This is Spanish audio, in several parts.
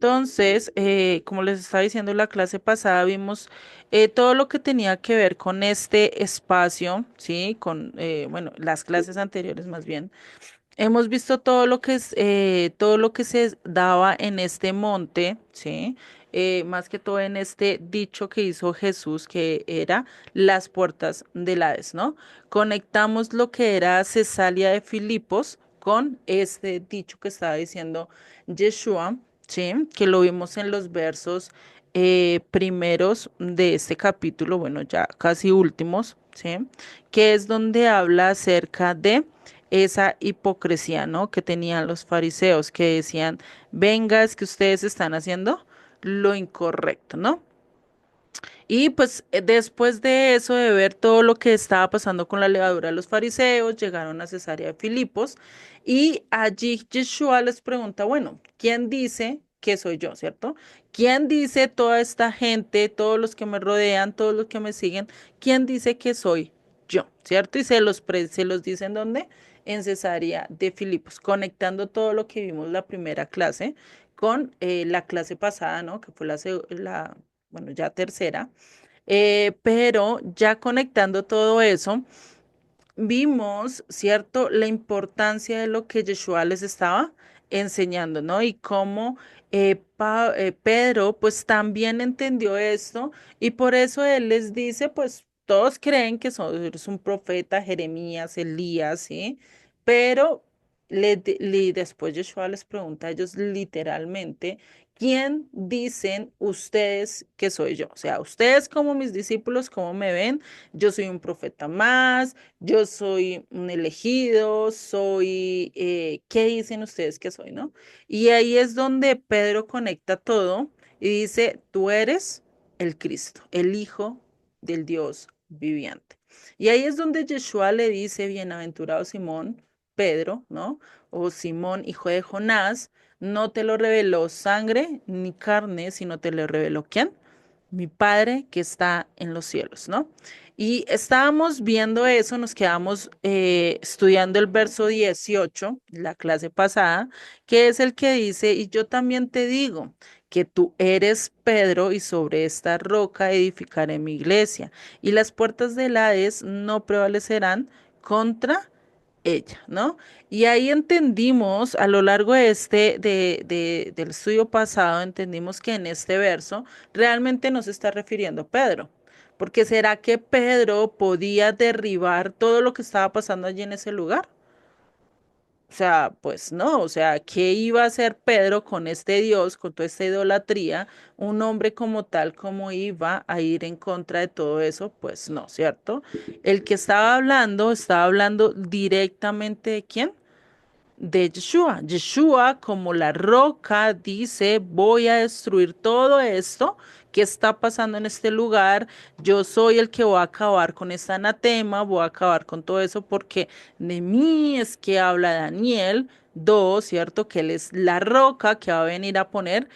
Entonces, como les estaba diciendo en la clase pasada, vimos todo lo que tenía que ver con este espacio, ¿sí? Con, bueno, las clases anteriores más bien. Hemos visto todo lo que es, todo lo que se daba en este monte, ¿sí? Más que todo en este dicho que hizo Jesús, que era las puertas del Hades, ¿no? Conectamos lo que era Cesalia de Filipos con este dicho que estaba diciendo Yeshua, ¿sí? Que lo vimos en los versos primeros de este capítulo, bueno, ya casi últimos, ¿sí? Que es donde habla acerca de esa hipocresía, ¿no? Que tenían los fariseos, que decían, venga, es que ustedes están haciendo lo incorrecto, ¿no? Y pues después de eso, de ver todo lo que estaba pasando con la levadura de los fariseos, llegaron a Cesarea de Filipos y allí Yeshua les pregunta, bueno, ¿quién dice que soy yo, cierto? ¿Quién dice toda esta gente, todos los que me rodean, todos los que me siguen, quién dice que soy yo, cierto? Y se los dice en dónde? En Cesarea de Filipos, conectando todo lo que vimos la primera clase con la clase pasada, ¿no? Que fue bueno, ya tercera. Pero ya conectando todo eso, vimos, ¿cierto?, la importancia de lo que Yeshua les estaba enseñando, ¿no? Y cómo Pedro, pues también entendió esto y por eso él les dice, pues todos creen que eres un profeta, Jeremías, Elías, ¿sí? Pero después Yeshua les pregunta a ellos literalmente, ¿quién dicen ustedes que soy yo? O sea, ustedes como mis discípulos, ¿cómo me ven? Yo soy un profeta más, yo soy un elegido, soy, ¿qué dicen ustedes que soy, no? Y ahí es donde Pedro conecta todo y dice, tú eres el Cristo, el Hijo del Dios viviente. Y ahí es donde Yeshua le dice, bienaventurado Simón, Pedro, ¿no? O Simón, hijo de Jonás, no te lo reveló sangre ni carne, sino te lo reveló ¿quién? Mi Padre que está en los cielos, ¿no? Y estábamos viendo eso, nos quedamos estudiando el verso 18, la clase pasada, que es el que dice, y yo también te digo que tú eres Pedro y sobre esta roca edificaré mi iglesia y las puertas del Hades no prevalecerán contra ella, ¿no? Y ahí entendimos a lo largo de del estudio pasado, entendimos que en este verso realmente no se está refiriendo a Pedro, porque ¿será que Pedro podía derribar todo lo que estaba pasando allí en ese lugar? O sea, pues no, o sea, ¿qué iba a hacer Pedro con este Dios, con toda esta idolatría? Un hombre como tal, ¿cómo iba a ir en contra de todo eso? Pues no, ¿cierto? El que estaba hablando directamente de quién? De Yeshua. Yeshua, como la roca, dice, voy a destruir todo esto que está pasando en este lugar. Yo soy el que voy a acabar con este anatema, voy a acabar con todo eso porque de mí es que habla Daniel 2, ¿cierto? Que él es la roca que va a venir a poner,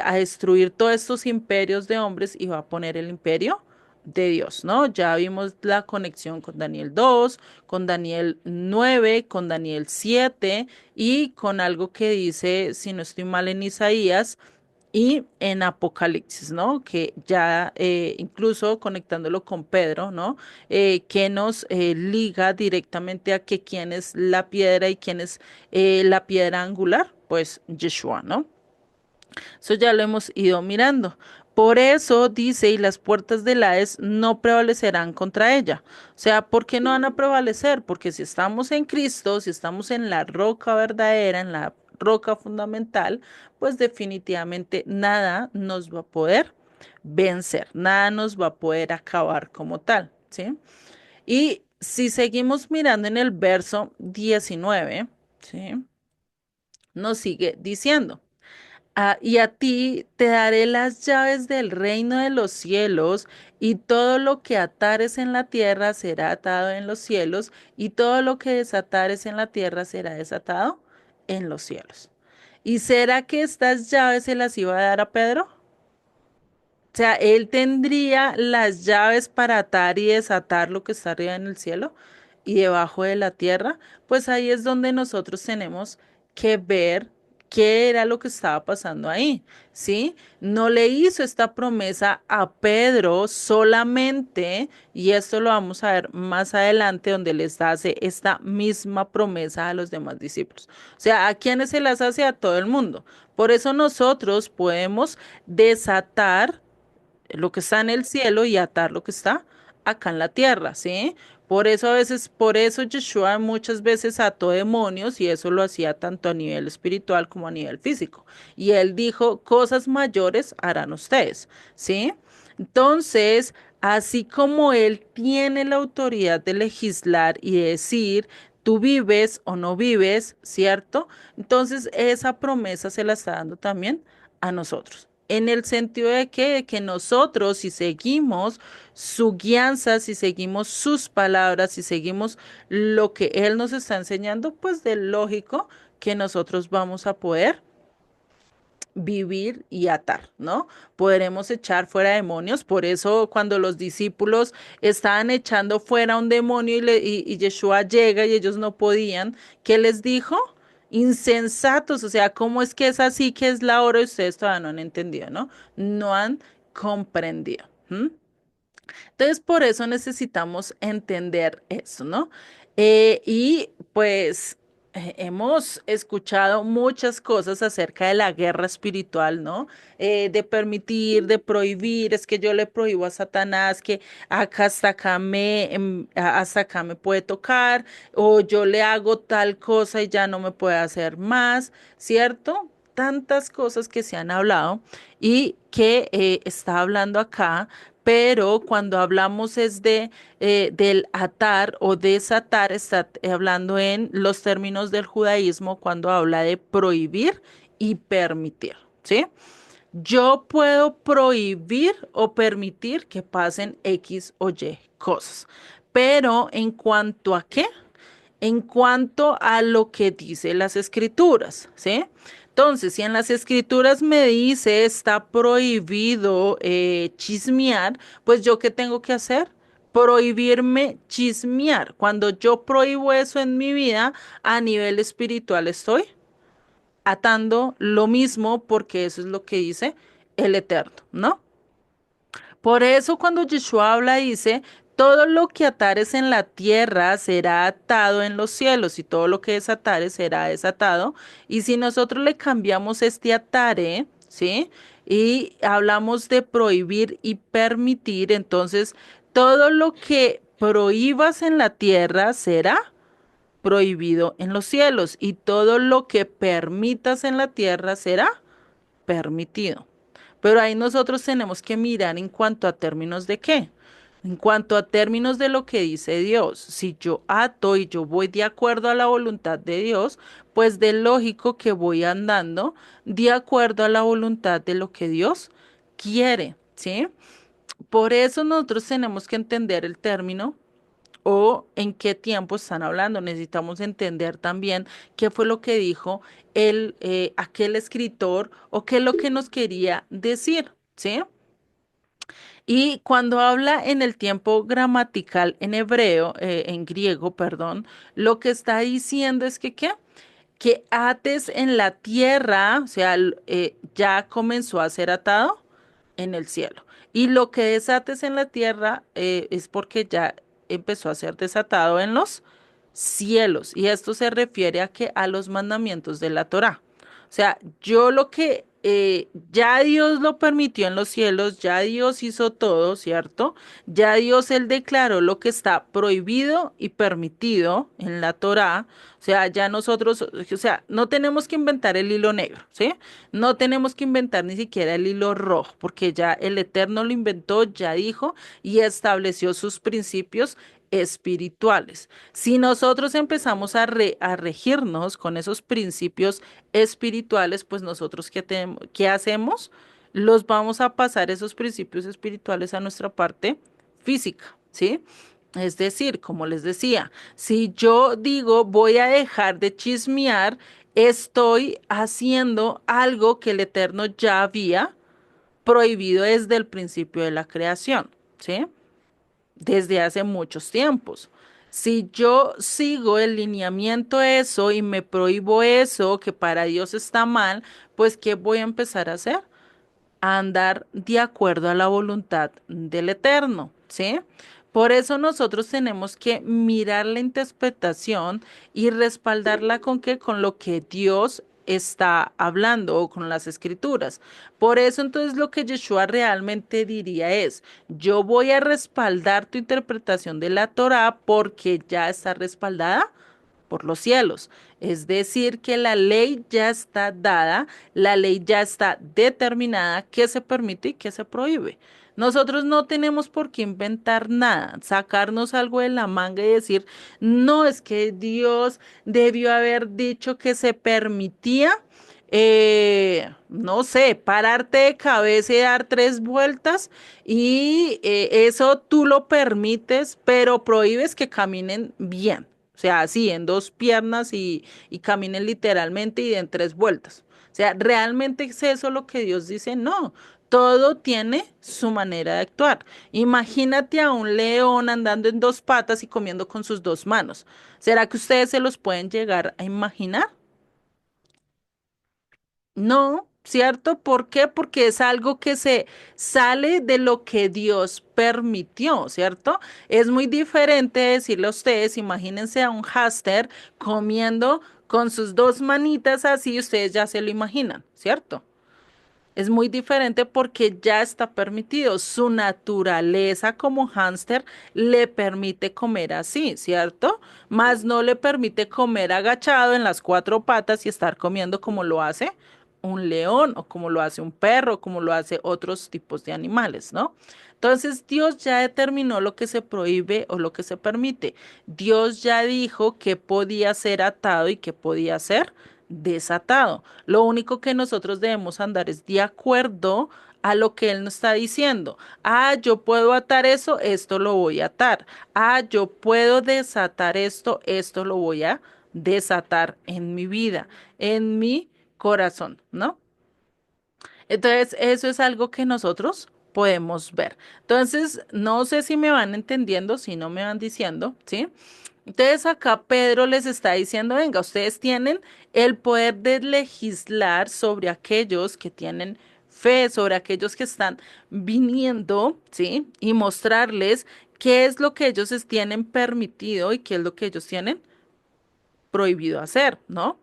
a destruir todos estos imperios de hombres y va a poner el imperio de Dios, ¿no? Ya vimos la conexión con Daniel 2, con Daniel 9, con Daniel 7 y con algo que dice, si no estoy mal, en Isaías y en Apocalipsis, ¿no? Que ya incluso conectándolo con Pedro, ¿no? Que nos liga directamente a que quién es la piedra y quién es la piedra angular, pues Yeshua, ¿no? Eso ya lo hemos ido mirando. Por eso dice, y las puertas del Hades no prevalecerán contra ella. O sea, ¿por qué no van a prevalecer? Porque si estamos en Cristo, si estamos en la roca verdadera, en la roca fundamental, pues definitivamente nada nos va a poder vencer, nada nos va a poder acabar como tal, ¿sí? Y si seguimos mirando en el verso 19, ¿sí? Nos sigue diciendo. Y a ti te daré las llaves del reino de los cielos, y todo lo que atares en la tierra será atado en los cielos, y todo lo que desatares en la tierra será desatado en los cielos. ¿Y será que estas llaves se las iba a dar a Pedro? O sea, él tendría las llaves para atar y desatar lo que está arriba en el cielo y debajo de la tierra. Pues ahí es donde nosotros tenemos que ver qué era lo que estaba pasando ahí, ¿sí? No le hizo esta promesa a Pedro solamente, y esto lo vamos a ver más adelante, donde les hace esta misma promesa a los demás discípulos. O sea, ¿a quiénes se las hace? A todo el mundo. Por eso nosotros podemos desatar lo que está en el cielo y atar lo que está acá en la tierra, ¿sí? Por eso a veces, por eso Yeshua muchas veces ató demonios y eso lo hacía tanto a nivel espiritual como a nivel físico. Y él dijo, cosas mayores harán ustedes, ¿sí? Entonces, así como él tiene la autoridad de legislar y decir, tú vives o no vives, ¿cierto? Entonces, esa promesa se la está dando también a nosotros. En el sentido de que nosotros, si seguimos su guianza, si seguimos sus palabras, si seguimos lo que Él nos está enseñando, pues de lógico que nosotros vamos a poder vivir y atar, ¿no? Podremos echar fuera demonios. Por eso cuando los discípulos estaban echando fuera un demonio y Yeshua llega y ellos no podían, ¿qué les dijo? Insensatos, o sea, ¿cómo es que es así que es la hora y ustedes todavía no han entendido, ¿no? No han comprendido. ¿M? Entonces, por eso necesitamos entender eso, ¿no? Y pues hemos escuchado muchas cosas acerca de la guerra espiritual, ¿no? De permitir, de prohibir, es que yo le prohíbo a Satanás que acá hasta acá me puede tocar, o yo le hago tal cosa y ya no me puede hacer más, ¿cierto? Tantas cosas que se han hablado y que está hablando acá, pero cuando hablamos es de del atar o desatar, está hablando en los términos del judaísmo cuando habla de prohibir y permitir, ¿sí? Yo puedo prohibir o permitir que pasen X o Y cosas, pero ¿en cuanto a qué? En cuanto a lo que dice las escrituras, ¿sí? Entonces, si en las escrituras me dice está prohibido chismear, pues yo ¿qué tengo que hacer? Prohibirme chismear. Cuando yo prohíbo eso en mi vida, a nivel espiritual estoy atando lo mismo porque eso es lo que dice el Eterno, ¿no? Por eso cuando Yeshua habla dice, todo lo que atares en la tierra será atado en los cielos y todo lo que desatares será desatado. Y si nosotros le cambiamos este atare, ¿sí? Y hablamos de prohibir y permitir, entonces todo lo que prohíbas en la tierra será prohibido en los cielos y todo lo que permitas en la tierra será permitido. Pero ahí nosotros tenemos que mirar en cuanto a términos de qué. En cuanto a términos de lo que dice Dios, si yo ato y yo voy de acuerdo a la voluntad de Dios, pues de lógico que voy andando de acuerdo a la voluntad de lo que Dios quiere, ¿sí? Por eso nosotros tenemos que entender el término o en qué tiempo están hablando. Necesitamos entender también qué fue lo que dijo aquel escritor o qué es lo que nos quería decir, ¿sí? Y cuando habla en el tiempo gramatical en hebreo, en griego, perdón, lo que está diciendo es que ¿qué? Que ates en la tierra, o sea, ya comenzó a ser atado en el cielo. Y lo que desates en la tierra es porque ya empezó a ser desatado en los cielos. Y esto se refiere a que a los mandamientos de la Torá. O sea, yo lo que ya Dios lo permitió en los cielos, ya Dios hizo todo, ¿cierto? Ya Dios él declaró lo que está prohibido y permitido en la Torá. O sea, ya nosotros, o sea, no tenemos que inventar el hilo negro, ¿sí? No tenemos que inventar ni siquiera el hilo rojo, porque ya el Eterno lo inventó, ya dijo y estableció sus principios espirituales. Si nosotros empezamos a regirnos con esos principios espirituales, pues nosotros ¿qué hacemos? Los vamos a pasar esos principios espirituales a nuestra parte física, ¿sí? Es decir, como les decía, si yo digo voy a dejar de chismear, estoy haciendo algo que el Eterno ya había prohibido desde el principio de la creación, ¿sí? Desde hace muchos tiempos. Si yo sigo el lineamiento eso y me prohíbo eso que para Dios está mal, pues ¿qué voy a empezar a hacer? A andar de acuerdo a la voluntad del Eterno, ¿sí? Por eso nosotros tenemos que mirar la interpretación y respaldarla con qué, con lo que Dios está hablando o con las escrituras. Por eso entonces lo que Yeshua realmente diría es, yo voy a respaldar tu interpretación de la Torá porque ya está respaldada por los cielos. Es decir, que la ley ya está dada, la ley ya está determinada, qué se permite y qué se prohíbe. Nosotros no tenemos por qué inventar nada, sacarnos algo de la manga y decir, no, es que Dios debió haber dicho que se permitía, no sé, pararte de cabeza y dar tres vueltas y eso tú lo permites, pero prohíbes que caminen bien. O sea, así, en dos piernas y caminen literalmente y den tres vueltas. O sea, ¿realmente es eso lo que Dios dice? No, todo tiene su manera de actuar. Imagínate a un león andando en dos patas y comiendo con sus dos manos. ¿Será que ustedes se los pueden llegar a imaginar? No, ¿cierto? ¿Por qué? Porque es algo que se sale de lo que Dios permitió, ¿cierto? Es muy diferente decirle a ustedes, imagínense a un hámster comiendo con sus dos manitas así, ustedes ya se lo imaginan, ¿cierto? Es muy diferente porque ya está permitido. Su naturaleza como hámster le permite comer así, ¿cierto? Más no le permite comer agachado en las cuatro patas y estar comiendo como lo hace un león o como lo hace un perro, como lo hace otros tipos de animales, ¿no? Entonces Dios ya determinó lo que se prohíbe o lo que se permite. Dios ya dijo que podía ser atado y que podía ser desatado. Lo único que nosotros debemos andar es de acuerdo a lo que Él nos está diciendo. Ah, yo puedo atar eso, esto lo voy a atar. Ah, yo puedo desatar esto lo voy a desatar en mi vida, en mi corazón, ¿no? Entonces, eso es algo que nosotros podemos ver. Entonces, no sé si me van entendiendo, si no me van diciendo, ¿sí? Entonces acá Pedro les está diciendo, venga, ustedes tienen el poder de legislar sobre aquellos que tienen fe, sobre aquellos que están viniendo, ¿sí? Y mostrarles qué es lo que ellos tienen permitido y qué es lo que ellos tienen prohibido hacer, ¿no?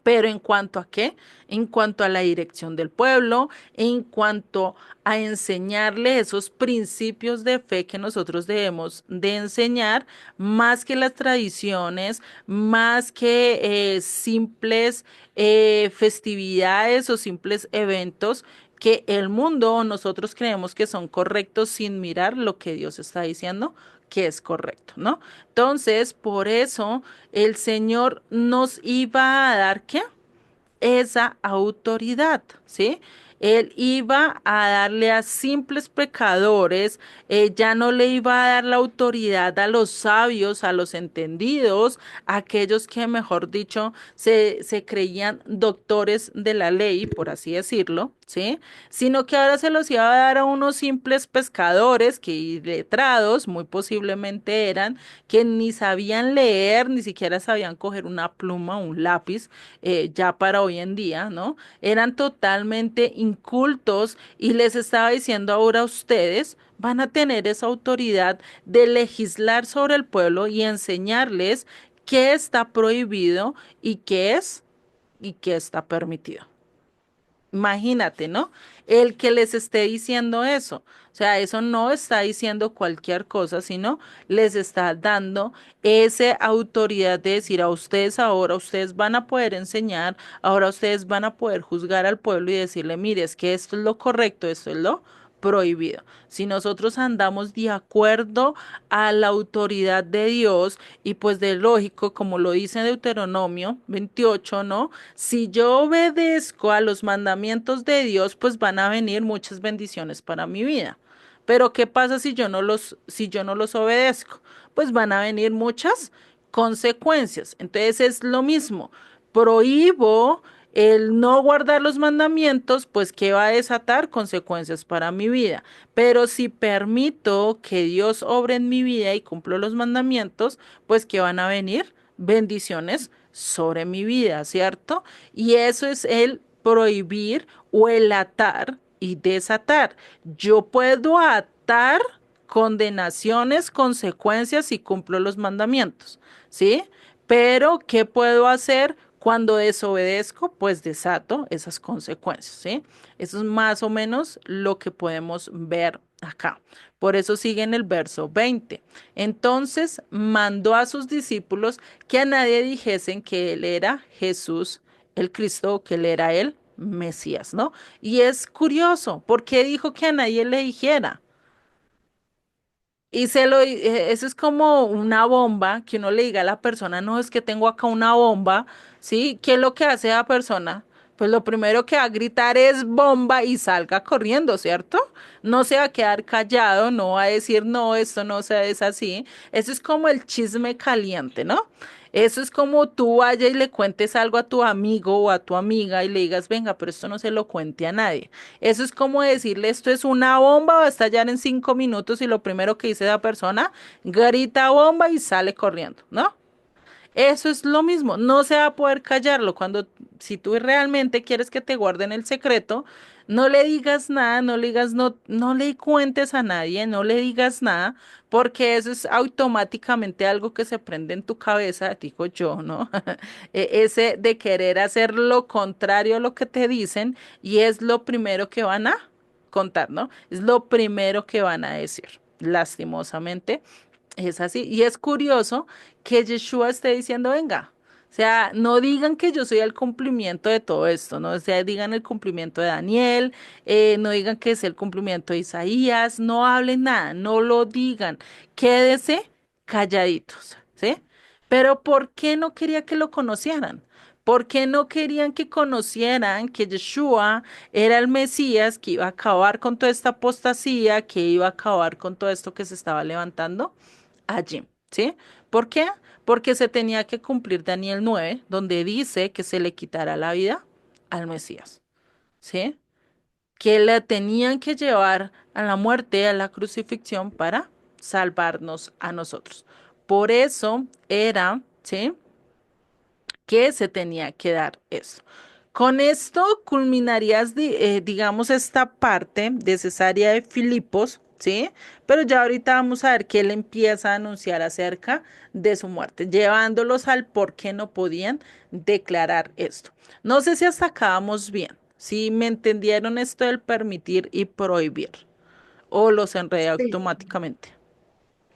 Pero en cuanto a qué, en cuanto a la dirección del pueblo, en cuanto a enseñarle esos principios de fe que nosotros debemos de enseñar, más que las tradiciones, más que simples festividades o simples eventos que el mundo o nosotros creemos que son correctos sin mirar lo que Dios está diciendo que es correcto, ¿no? Entonces, por eso el Señor nos iba a dar, ¿qué? Esa autoridad, ¿sí? Él iba a darle a simples pecadores, ya no le iba a dar la autoridad a los sabios, a los entendidos, a aquellos que, mejor dicho, se creían doctores de la ley, por así decirlo, ¿sí? Sino que ahora se los iba a dar a unos simples pescadores que letrados, muy posiblemente eran, que ni sabían leer, ni siquiera sabían coger una pluma o un lápiz ya para hoy en día, ¿no? Eran totalmente incultos y les estaba diciendo ahora a ustedes van a tener esa autoridad de legislar sobre el pueblo y enseñarles qué está prohibido y qué está permitido. Imagínate, ¿no? El que les esté diciendo eso. O sea, eso no está diciendo cualquier cosa, sino les está dando esa autoridad de decir a ustedes ahora, ustedes van a poder enseñar, ahora ustedes van a poder juzgar al pueblo y decirle, mire, es que esto es lo correcto, esto es lo prohibido. Si nosotros andamos de acuerdo a la autoridad de Dios y pues de lógico, como lo dice Deuteronomio 28, ¿no? Si yo obedezco a los mandamientos de Dios, pues van a venir muchas bendiciones para mi vida. Pero ¿qué pasa si yo no los obedezco? Pues van a venir muchas consecuencias. Entonces es lo mismo. Prohíbo El no guardar los mandamientos, pues, ¿qué va a desatar? Consecuencias para mi vida. Pero si permito que Dios obre en mi vida y cumplo los mandamientos, pues, ¿qué van a venir? Bendiciones sobre mi vida, ¿cierto? Y eso es el prohibir o el atar y desatar. Yo puedo atar condenaciones, consecuencias si cumplo los mandamientos, ¿sí? Pero, ¿qué puedo hacer cuando desobedezco? Pues desato esas consecuencias, ¿sí? Eso es más o menos lo que podemos ver acá. Por eso sigue en el verso 20. Entonces mandó a sus discípulos que a nadie dijesen que él era Jesús el Cristo, que él era el Mesías, ¿no? Y es curioso, ¿por qué dijo que a nadie le dijera? Y eso es como una bomba que uno le diga a la persona, no, es que tengo acá una bomba, ¿sí? ¿Qué es lo que hace la persona? Pues lo primero que va a gritar es bomba y salga corriendo, ¿cierto? No se va a quedar callado, no va a decir, no, esto no se es así. Eso es como el chisme caliente, ¿no? Eso es como tú vayas y le cuentes algo a tu amigo o a tu amiga y le digas, venga, pero esto no se lo cuente a nadie. Eso es como decirle, esto es una bomba, va a estallar en 5 minutos y lo primero que dice esa persona, grita bomba y sale corriendo, ¿no? Eso es lo mismo, no se va a poder callarlo. Si tú realmente quieres que te guarden el secreto, no le digas nada, no le digas, no le cuentes a nadie, no le digas nada, porque eso es automáticamente algo que se prende en tu cabeza, digo yo, ¿no? Ese de querer hacer lo contrario a lo que te dicen y es lo primero que van a contar, ¿no? Es lo primero que van a decir, lastimosamente. Es así. Y es curioso que Yeshua esté diciendo, venga, o sea, no digan que yo soy el cumplimiento de todo esto, ¿no? O sea, digan el cumplimiento de Daniel, no digan que es el cumplimiento de Isaías, no hablen nada, no lo digan, quédese calladitos, ¿sí? Pero ¿por qué no quería que lo conocieran? ¿Por qué no querían que conocieran que Yeshua era el Mesías que iba a acabar con toda esta apostasía, que iba a acabar con todo esto que se estaba levantando allí? ¿Sí? ¿Por qué? Porque se tenía que cumplir Daniel 9, donde dice que se le quitará la vida al Mesías, ¿sí? Que le tenían que llevar a la muerte, a la crucifixión para salvarnos a nosotros. Por eso era, ¿sí? Que se tenía que dar eso. Con esto culminarías, digamos, esta parte de Cesarea de Filipos, ¿sí? Pero ya ahorita vamos a ver que él empieza a anunciar acerca de su muerte, llevándolos al por qué no podían declarar esto. No sé si hasta acá vamos bien, si me entendieron esto del permitir y prohibir, o los enredé Sí, automáticamente,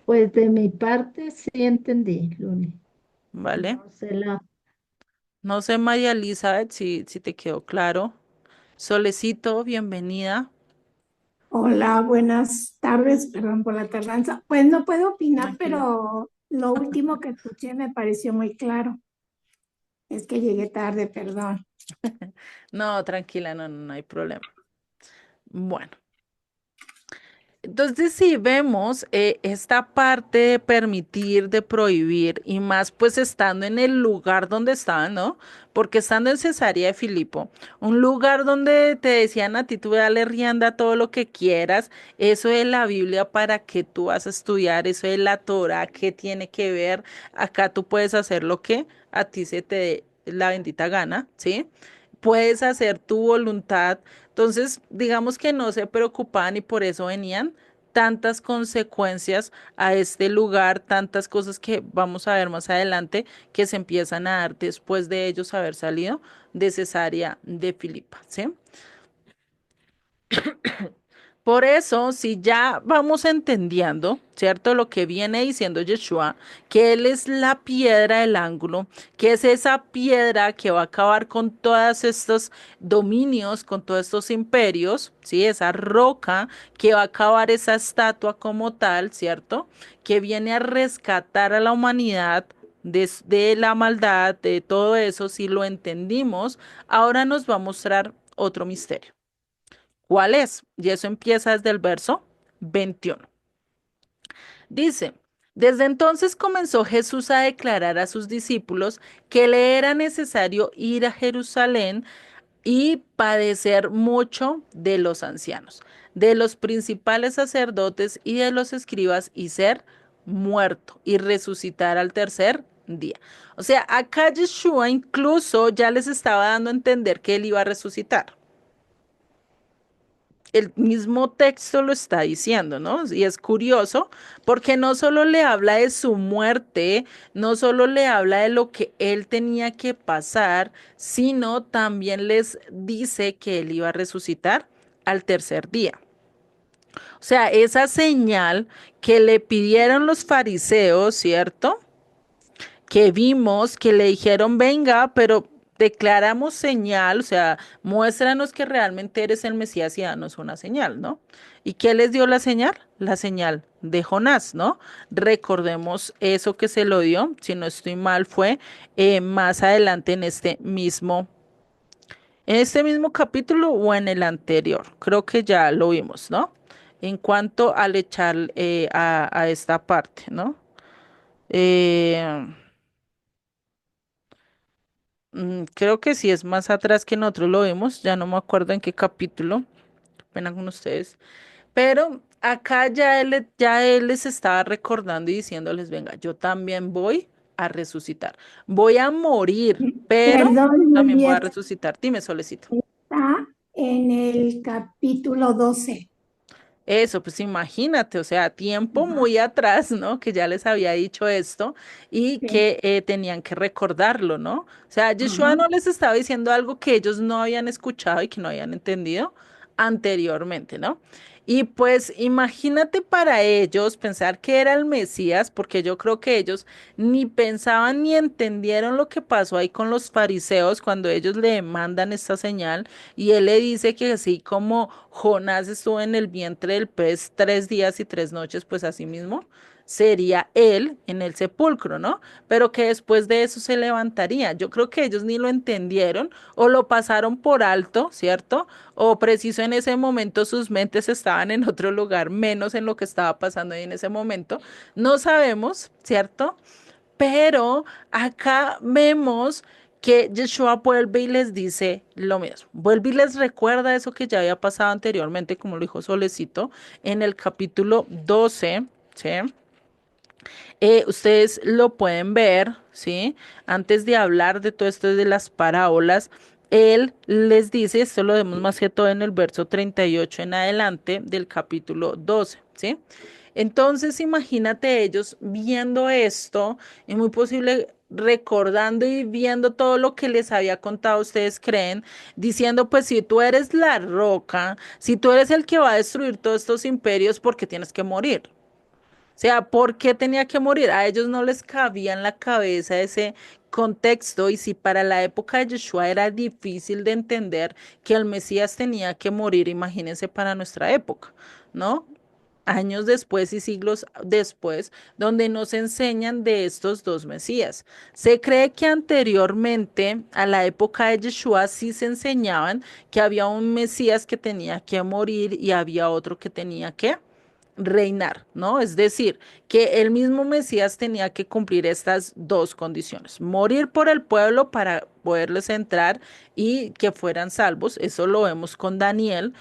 pues de mi parte sí entendí, Luli. ¿vale? No sé la... No sé, María Elizabeth, si te quedó claro. Solecito, bienvenida. Hola, buenas tardes, perdón por la tardanza. Pues no puedo opinar, Tranquila. pero lo último que escuché me pareció muy claro. Es que llegué tarde, perdón. No, tranquila, no hay problema. Bueno, entonces si vemos esta parte de permitir, de prohibir y más pues estando en el lugar donde estaban, ¿no? Porque estando en Cesarea de Filipo, un lugar donde te decían a ti, tú dale rienda a todo lo que quieras, eso de la Biblia para que tú vas a estudiar, eso de la Torah, ¿qué tiene que ver? Acá tú puedes hacer lo que a ti se te dé la bendita gana, ¿sí? Puedes hacer tu voluntad. Entonces, digamos que no se preocupaban y por eso venían tantas consecuencias a este lugar, tantas cosas que vamos a ver más adelante que se empiezan a dar después de ellos haber salido de Cesarea de Filipa, ¿sí? Por eso, si ya vamos entendiendo, ¿cierto? Lo que viene diciendo Yeshua, que Él es la piedra del ángulo, que es esa piedra que va a acabar con todos estos dominios, con todos estos imperios, ¿sí? Esa roca que va a acabar esa estatua como tal, ¿cierto? Que viene a rescatar a la humanidad desde la maldad, de todo eso, si lo entendimos, ahora nos va a mostrar otro misterio. ¿Cuál es? Y eso empieza desde el verso 21. Dice, Desde entonces comenzó Jesús a declarar a sus discípulos que le era necesario ir a Jerusalén y padecer mucho de los ancianos, de los principales sacerdotes y de los escribas y ser muerto y resucitar al tercer día. O sea, acá Yeshua incluso ya les estaba dando a entender que él iba a resucitar. El mismo texto lo está diciendo, ¿no? Y es curioso porque no solo le habla de su muerte, no solo le habla de lo que él tenía que pasar, sino también les dice que él iba a resucitar al tercer día. O sea, esa señal que le pidieron los fariseos, ¿cierto? Que vimos que le dijeron, venga, pero declaramos señal, o sea, muéstranos que realmente eres el Mesías y danos una señal, ¿no? ¿Y qué les dio la señal? La señal de Jonás, ¿no? Recordemos eso que se lo dio, si no estoy mal, fue más adelante en este mismo capítulo o en el anterior. Creo que ya lo vimos, ¿no? En cuanto al echar a esta parte, ¿no? Eh, Creo que sí es más atrás que nosotros lo vimos, ya no me acuerdo en qué capítulo, qué pena con ustedes, pero acá ya él les estaba recordando y diciéndoles, venga, yo también voy a resucitar, voy a morir, pero Perdón, también voy a Juliet, resucitar. Dime, Solecito. está en el capítulo 12. Eso, pues imagínate, o sea, tiempo Ajá, muy atrás, ¿no? Que ya les había dicho esto y sí, que tenían que recordarlo, ¿no? O sea, Yeshua ajá. no les estaba diciendo algo que ellos no habían escuchado y que no habían entendido anteriormente, ¿no? Y pues imagínate para ellos pensar que era el Mesías, porque yo creo que ellos ni pensaban ni entendieron lo que pasó ahí con los fariseos cuando ellos le mandan esta señal y él le dice que así como Jonás estuvo en el vientre del pez 3 días y 3 noches, pues así mismo sería él en el sepulcro, ¿no? Pero que después de eso se levantaría. Yo creo que ellos ni lo entendieron o lo pasaron por alto, ¿cierto? O preciso en ese momento sus mentes estaban en otro lugar, menos en lo que estaba pasando ahí en ese momento. No sabemos, ¿cierto? Pero acá vemos que Yeshua vuelve y les dice lo mismo. Vuelve y les recuerda eso que ya había pasado anteriormente, como lo dijo Solecito, en el capítulo 12, ¿sí? Ustedes lo pueden ver, ¿sí? Antes de hablar de todo esto de las parábolas, él les dice, esto lo vemos más que todo en el verso 38 en adelante del capítulo 12, ¿sí? Entonces, imagínate ellos viendo esto y muy posible recordando y viendo todo lo que les había contado, ustedes creen, diciendo, pues si tú eres la roca, si tú eres el que va a destruir todos estos imperios, ¿por qué tienes que morir? O sea, ¿por qué tenía que morir? A ellos no les cabía en la cabeza ese contexto y si para la época de Yeshua era difícil de entender que el Mesías tenía que morir, imagínense para nuestra época, ¿no? Años después y siglos después, donde nos enseñan de estos dos Mesías. Se cree que anteriormente a la época de Yeshua sí se enseñaban que había un Mesías que tenía que morir y había otro que tenía que reinar, ¿no? Es decir, que el mismo Mesías tenía que cumplir estas dos condiciones, morir por el pueblo para poderles entrar y que fueran salvos. Eso lo vemos con Daniel.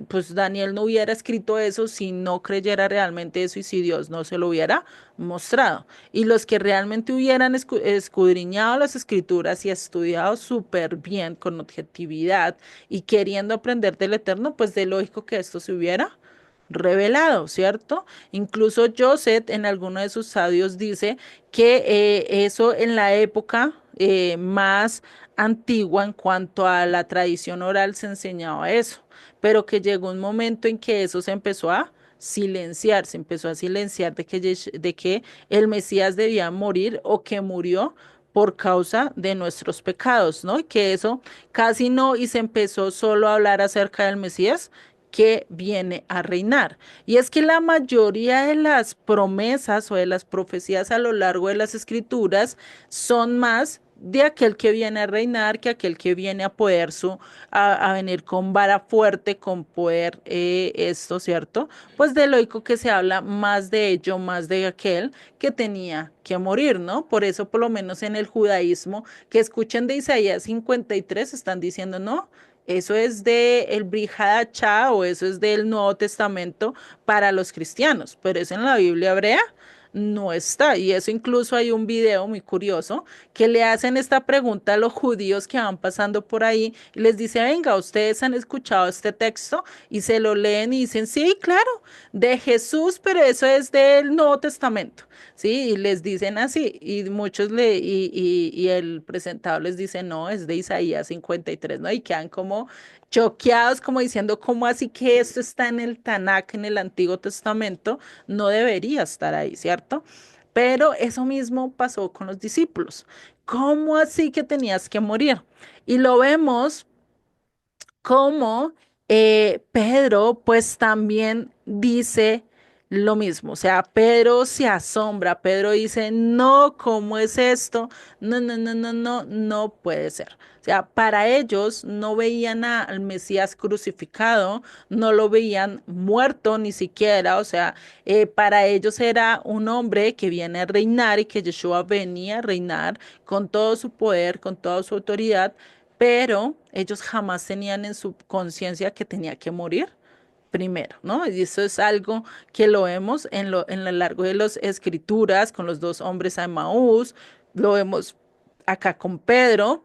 Pues Daniel no hubiera escrito eso si no creyera realmente eso y si Dios no se lo hubiera mostrado. Y los que realmente hubieran escudriñado las escrituras y estudiado súper bien, con objetividad y queriendo aprender del Eterno, pues de lógico que esto se hubiera revelado, ¿cierto? Incluso Joseph en alguno de sus sabios dice que eso en la época más antigua en cuanto a la tradición oral se enseñaba eso, pero que llegó un momento en que eso se empezó a silenciar, se empezó a silenciar de que el Mesías debía morir o que murió por causa de nuestros pecados, ¿no? Y que eso casi no, y se empezó solo a hablar acerca del Mesías que viene a reinar. Y es que la mayoría de las promesas o de las profecías a lo largo de las escrituras son más de aquel que viene a reinar, que aquel que viene a poder a venir con vara fuerte, con poder, esto, ¿cierto? Pues de lógico que se habla más de ello, más de aquel que tenía que morir, ¿no? Por eso, por lo menos en el judaísmo, que escuchen de Isaías 53, están diciendo, no, eso es de el Brit Hadashah o eso es del Nuevo Testamento para los cristianos, pero eso en la Biblia hebrea no está. Y eso incluso hay un video muy curioso que le hacen esta pregunta a los judíos que van pasando por ahí y les dice, venga, ustedes han escuchado este texto y se lo leen y dicen, sí, claro, de Jesús, pero eso es del Nuevo Testamento. Sí, y les dicen así, y muchos y el presentador les dice, no, es de Isaías 53, ¿no? Y quedan como choqueados, como diciendo, ¿cómo así que esto está en el Tanakh, en el Antiguo Testamento? No debería estar ahí, ¿cierto? Pero eso mismo pasó con los discípulos. ¿Cómo así que tenías que morir? Y lo vemos como Pedro pues también dice lo mismo, o sea, Pedro se asombra, Pedro dice, no, ¿cómo es esto? No, no, no, no, no, no puede ser. O sea, para ellos no veían al Mesías crucificado, no lo veían muerto ni siquiera, o sea, para ellos era un hombre que viene a reinar y que Yeshua venía a reinar con todo su poder, con toda su autoridad, pero ellos jamás tenían en su conciencia que tenía que morir primero, ¿no? Y eso es algo que lo vemos en lo largo de las escrituras con los dos hombres a Emaús, lo vemos acá con Pedro,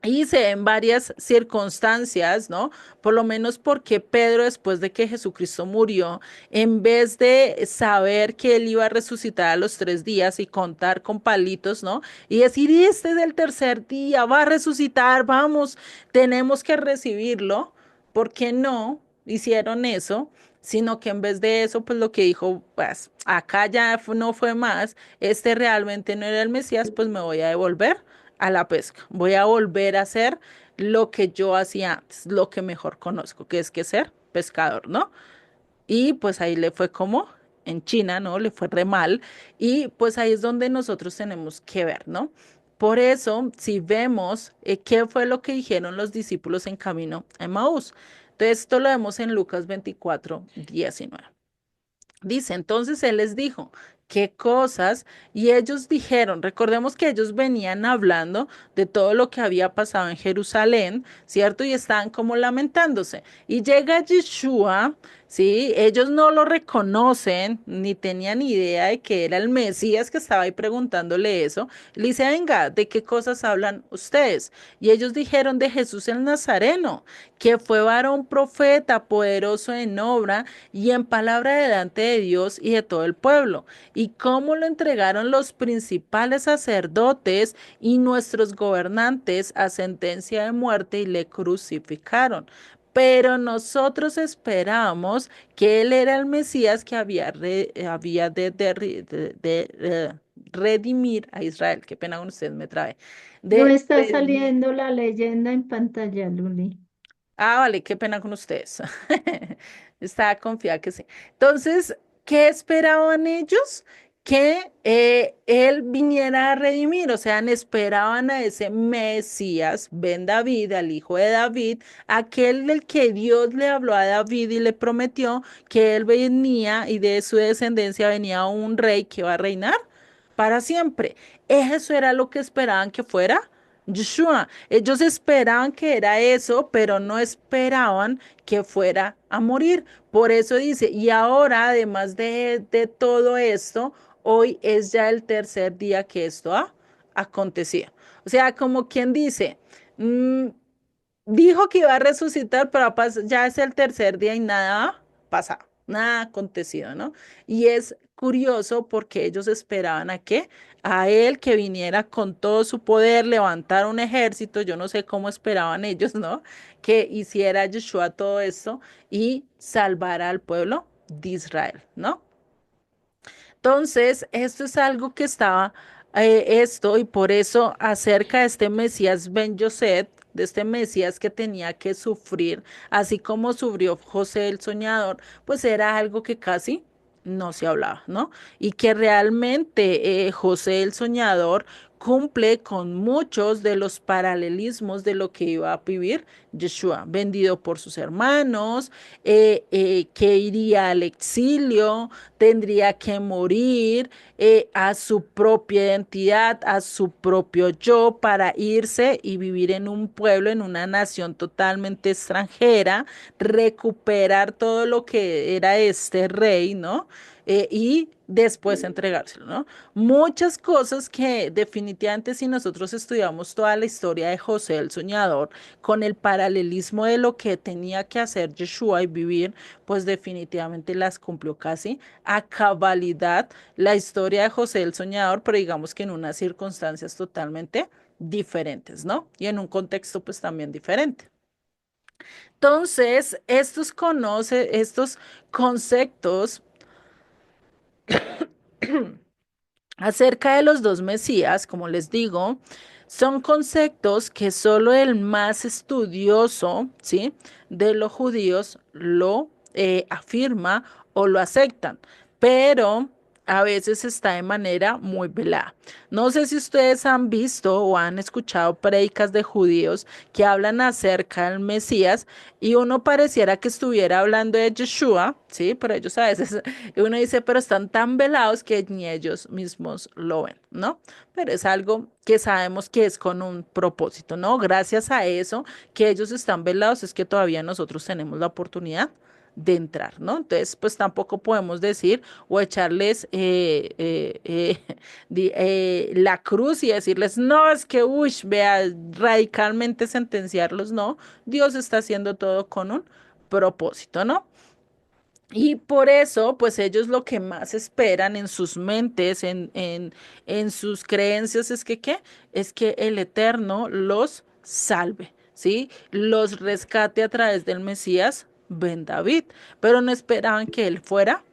y se ven varias circunstancias, ¿no? Por lo menos porque Pedro, después de que Jesucristo murió, en vez de saber que él iba a resucitar a los 3 días y contar con palitos, ¿no? Y decir, este es el tercer día, va a resucitar, vamos, tenemos que recibirlo. ¿Por qué no hicieron eso? Sino que en vez de eso, pues lo que dijo, pues acá ya no fue más, este realmente no era el Mesías, pues me voy a devolver a la pesca. Voy a volver a hacer lo que yo hacía antes, lo que mejor conozco, que es que ser pescador, ¿no? Y pues ahí le fue como en China, ¿no? Le fue re mal. Y pues ahí es donde nosotros tenemos que ver, ¿no? Por eso, si vemos qué fue lo que dijeron los discípulos en camino a Emaús. Entonces, esto lo vemos en Lucas 24:19. Dice, entonces él les dijo, ¿qué cosas? Y ellos dijeron, recordemos que ellos venían hablando de todo lo que había pasado en Jerusalén, ¿cierto? Y estaban como lamentándose. Y llega Yeshua, ¿sí? Ellos no lo reconocen, ni tenían idea de que era el Mesías que estaba ahí preguntándole eso. Le dice, venga, ¿de qué cosas hablan ustedes? Y ellos dijeron de Jesús el Nazareno, que fue varón profeta, poderoso en obra y en palabra delante de Dios y de todo el pueblo, y cómo lo entregaron los principales sacerdotes y nuestros gobernantes a sentencia de muerte y le crucificaron. Pero nosotros esperábamos que él era el Mesías que había redimir a Israel. Qué pena con ustedes, me trae. No De está redimir. saliendo la leyenda en pantalla, Luli. Ah, vale, qué pena con ustedes. Estaba confiada que sí. Entonces, ¿qué esperaban ellos? Que él viniera a redimir, o sea, esperaban a ese Mesías, Ben David, al hijo de David, aquel del que Dios le habló a David y le prometió que él venía y de su descendencia venía un rey que iba a reinar para siempre. Eso era lo que esperaban que fuera Yeshua. Ellos esperaban que era eso, pero no esperaban que fuera a morir. Por eso dice, y ahora, además de todo esto, hoy es ya el tercer día que esto ha acontecido. O sea, como quien dice, mm, dijo que iba a resucitar, pero ya es el tercer día y nada ha pasado, nada ha acontecido, ¿no? Y es curioso porque ellos esperaban a qué, a él que viniera con todo su poder, levantar un ejército, yo no sé cómo esperaban ellos, ¿no? Que hiciera Yeshua todo esto y salvara al pueblo de Israel, ¿no? Entonces, esto es algo que estaba, esto, y por eso acerca de este Mesías Ben Yosef, de este Mesías que tenía que sufrir, así como sufrió José el soñador, pues era algo que casi no se hablaba, ¿no? Y que realmente José el soñador cumple con muchos de los paralelismos de lo que iba a vivir Yeshua, vendido por sus hermanos, que iría al exilio, tendría que morir a su propia identidad, a su propio yo, para irse y vivir en un pueblo, en una nación totalmente extranjera, recuperar todo lo que era este rey, ¿no? Y después entregárselo, ¿no? Muchas cosas que definitivamente si nosotros estudiamos toda la historia de José el Soñador con el paralelismo de lo que tenía que hacer Yeshua y vivir, pues definitivamente las cumplió casi a cabalidad la historia de José el Soñador, pero digamos que en unas circunstancias totalmente diferentes, ¿no? Y en un contexto pues también diferente. Entonces, estos conceptos acerca de los dos Mesías, como les digo, son conceptos que solo el más estudioso, ¿sí? De los judíos lo afirma o lo aceptan, pero a veces está de manera muy velada. No sé si ustedes han visto o han escuchado predicas de judíos que hablan acerca del Mesías y uno pareciera que estuviera hablando de Yeshua, ¿sí? Pero ellos a veces, uno dice, pero están tan velados que ni ellos mismos lo ven, ¿no? Pero es algo que sabemos que es con un propósito, ¿no? Gracias a eso que ellos están velados es que todavía nosotros tenemos la oportunidad de entrar, ¿no? Entonces, pues tampoco podemos decir o echarles la cruz y decirles, no, es que, uy, vea, radicalmente sentenciarlos, no. Dios está haciendo todo con un propósito, ¿no? Y por eso, pues ellos lo que más esperan en sus mentes, en sus creencias, es que, ¿qué? Es que el Eterno los salve, ¿sí? Los rescate a través del Mesías, Ben David, pero no esperaban que él fuera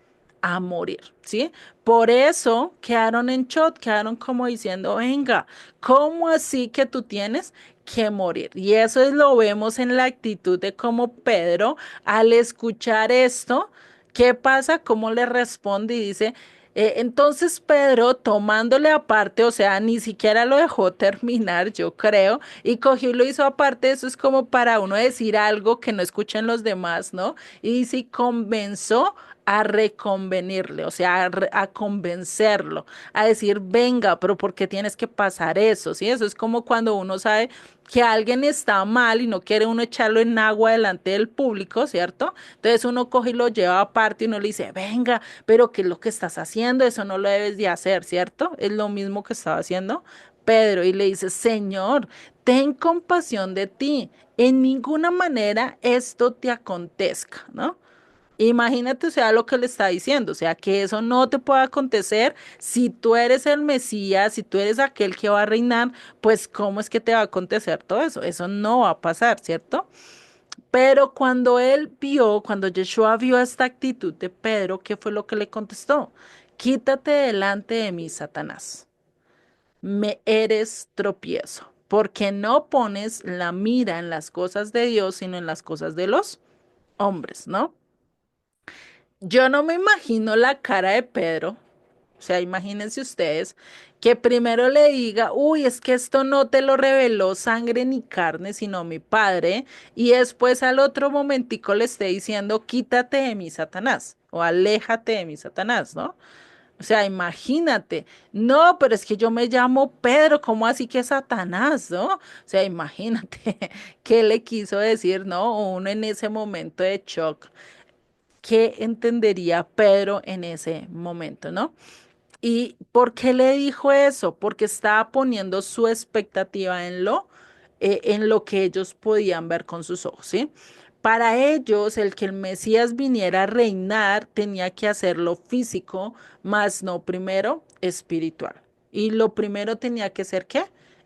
a morir, ¿sí? Por eso quedaron en shock, quedaron como diciendo, venga, ¿cómo así que tú tienes que morir? Y eso es, lo vemos en la actitud de cómo Pedro, al escuchar esto, ¿qué pasa? ¿Cómo le responde? Y dice, entonces Pedro, tomándole aparte, o sea, ni siquiera lo dejó terminar, yo creo, y cogió y lo hizo aparte. Eso es como para uno decir algo que no escuchen los demás, ¿no? Y dice, y comenzó a reconvenirle, o sea, a convencerlo, a decir, venga, pero ¿por qué tienes que pasar eso? ¿Sí? Eso es como cuando uno sabe que alguien está mal y no quiere uno echarlo en agua delante del público, ¿cierto? Entonces uno coge y lo lleva aparte y uno le dice, venga, pero ¿qué es lo que estás haciendo? Eso no lo debes de hacer, ¿cierto? Es lo mismo que estaba haciendo Pedro y le dice, Señor, ten compasión de ti. En ninguna manera esto te acontezca, ¿no? Imagínate, o sea, lo que le está diciendo, o sea, que eso no te puede acontecer si tú eres el Mesías, si tú eres aquel que va a reinar, pues ¿cómo es que te va a acontecer todo eso? Eso no va a pasar, ¿cierto? Pero cuando él vio, cuando Yeshua vio esta actitud de Pedro, ¿qué fue lo que le contestó? Quítate delante de mí, Satanás. Me eres tropiezo, porque no pones la mira en las cosas de Dios, sino en las cosas de los hombres, ¿no? Yo no me imagino la cara de Pedro. O sea, imagínense ustedes que primero le diga, uy, es que esto no te lo reveló sangre ni carne, sino mi padre, y después al otro momentico le esté diciendo, quítate de mí, Satanás, o aléjate de mí, Satanás, ¿no? O sea, imagínate, no, pero es que yo me llamo Pedro, ¿cómo así que Satanás, no? O sea, imagínate qué le quiso decir, ¿no? Uno en ese momento de shock, ¿qué entendería Pedro en ese momento, ¿no? ¿Y por qué le dijo eso? Porque estaba poniendo su expectativa en lo que ellos podían ver con sus ojos, ¿sí? Para ellos, el que el Mesías viniera a reinar tenía que hacerlo físico, más no primero espiritual. Y lo primero tenía que ser ¿qué?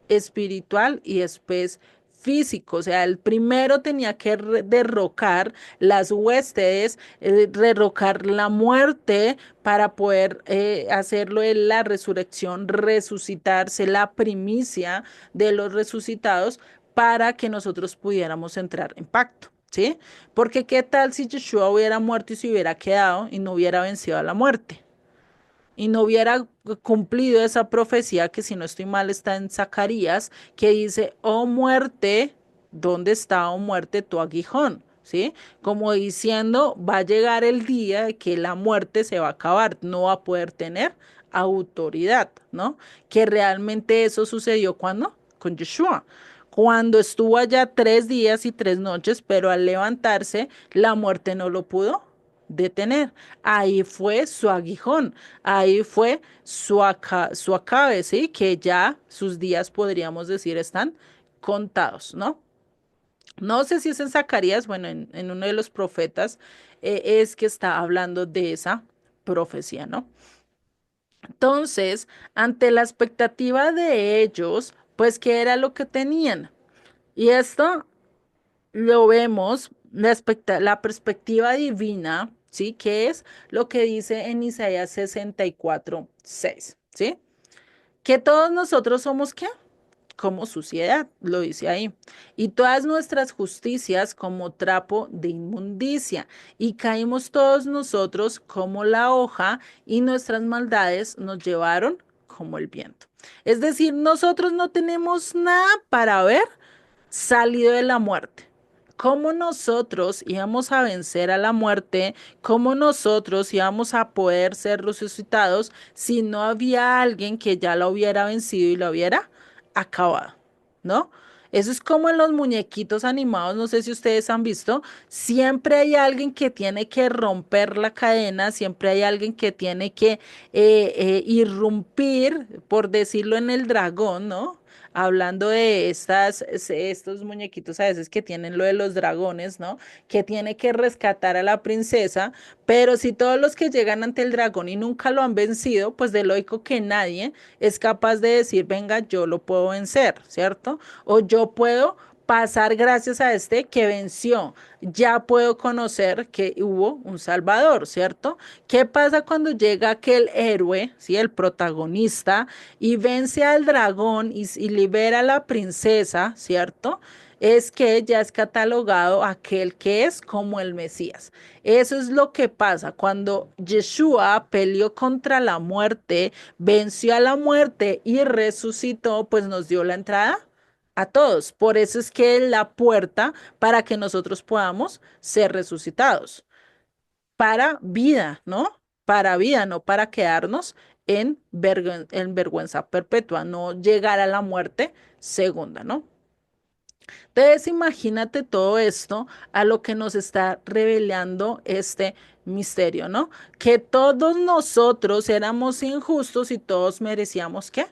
Espiritual y después físico. O sea, el primero tenía que derrocar las huestes, derrocar la muerte para poder hacerlo en la resurrección, resucitarse, la primicia de los resucitados para que nosotros pudiéramos entrar en pacto. ¿Sí? Porque qué tal si Yeshua hubiera muerto y se hubiera quedado y no hubiera vencido a la muerte. y no hubiera cumplido esa profecía que si no estoy mal está en Zacarías, que dice, oh muerte, ¿dónde está, oh muerte, tu aguijón? ¿Sí? Como diciendo, va a llegar el día de que la muerte se va a acabar, no va a poder tener autoridad, ¿no? Que realmente eso sucedió cuando con Yeshua, cuando estuvo allá 3 días y 3 noches, pero al levantarse, la muerte no lo pudo detener. Ahí fue su aguijón, ahí fue su acabe, ¿sí? Que ya sus días, podríamos decir, están contados, ¿no? No sé si es en Zacarías, bueno, en uno de los profetas es que está hablando de esa profecía, ¿no? Entonces, ante la expectativa de ellos, pues, ¿qué era lo que tenían? Y esto lo vemos, la perspectiva divina, ¿sí? Que es lo que dice en Isaías 64:6, ¿sí? Que todos nosotros somos, ¿qué? Como suciedad, lo dice ahí, y todas nuestras justicias como trapo de inmundicia, y caímos todos nosotros como la hoja, y nuestras maldades nos llevaron como el viento. Es decir, nosotros no tenemos nada para ver salido de la muerte. ¿Cómo nosotros íbamos a vencer a la muerte? ¿Cómo nosotros íbamos a poder ser resucitados si no había alguien que ya la hubiera vencido y la hubiera acabado? ¿No? Eso es como en los muñequitos animados, no sé si ustedes han visto, siempre hay alguien que tiene que romper la cadena, siempre hay alguien que tiene que irrumpir, por decirlo en el dragón, ¿no? Hablando de estos muñequitos a veces que tienen lo de los dragones, ¿no? Que tiene que rescatar a la princesa, pero si todos los que llegan ante el dragón y nunca lo han vencido, pues de lógico que nadie es capaz de decir, venga, yo lo puedo vencer, ¿cierto? O yo puedo pasar gracias a este que venció. Ya puedo conocer que hubo un Salvador, ¿cierto? ¿Qué pasa cuando llega aquel héroe, ¿sí? El protagonista y vence al dragón y libera a la princesa, ¿cierto? Es que ya es catalogado aquel que es como el Mesías. Eso es lo que pasa cuando Yeshua peleó contra la muerte, venció a la muerte y resucitó, pues nos dio la entrada a todos. Por eso es que es la puerta para que nosotros podamos ser resucitados para vida, ¿no? Para vida, no para quedarnos en vergüenza perpetua, no llegar a la muerte segunda, ¿no? Entonces, imagínate todo esto a lo que nos está revelando este misterio, ¿no? Que todos nosotros éramos injustos y todos merecíamos, ¿qué?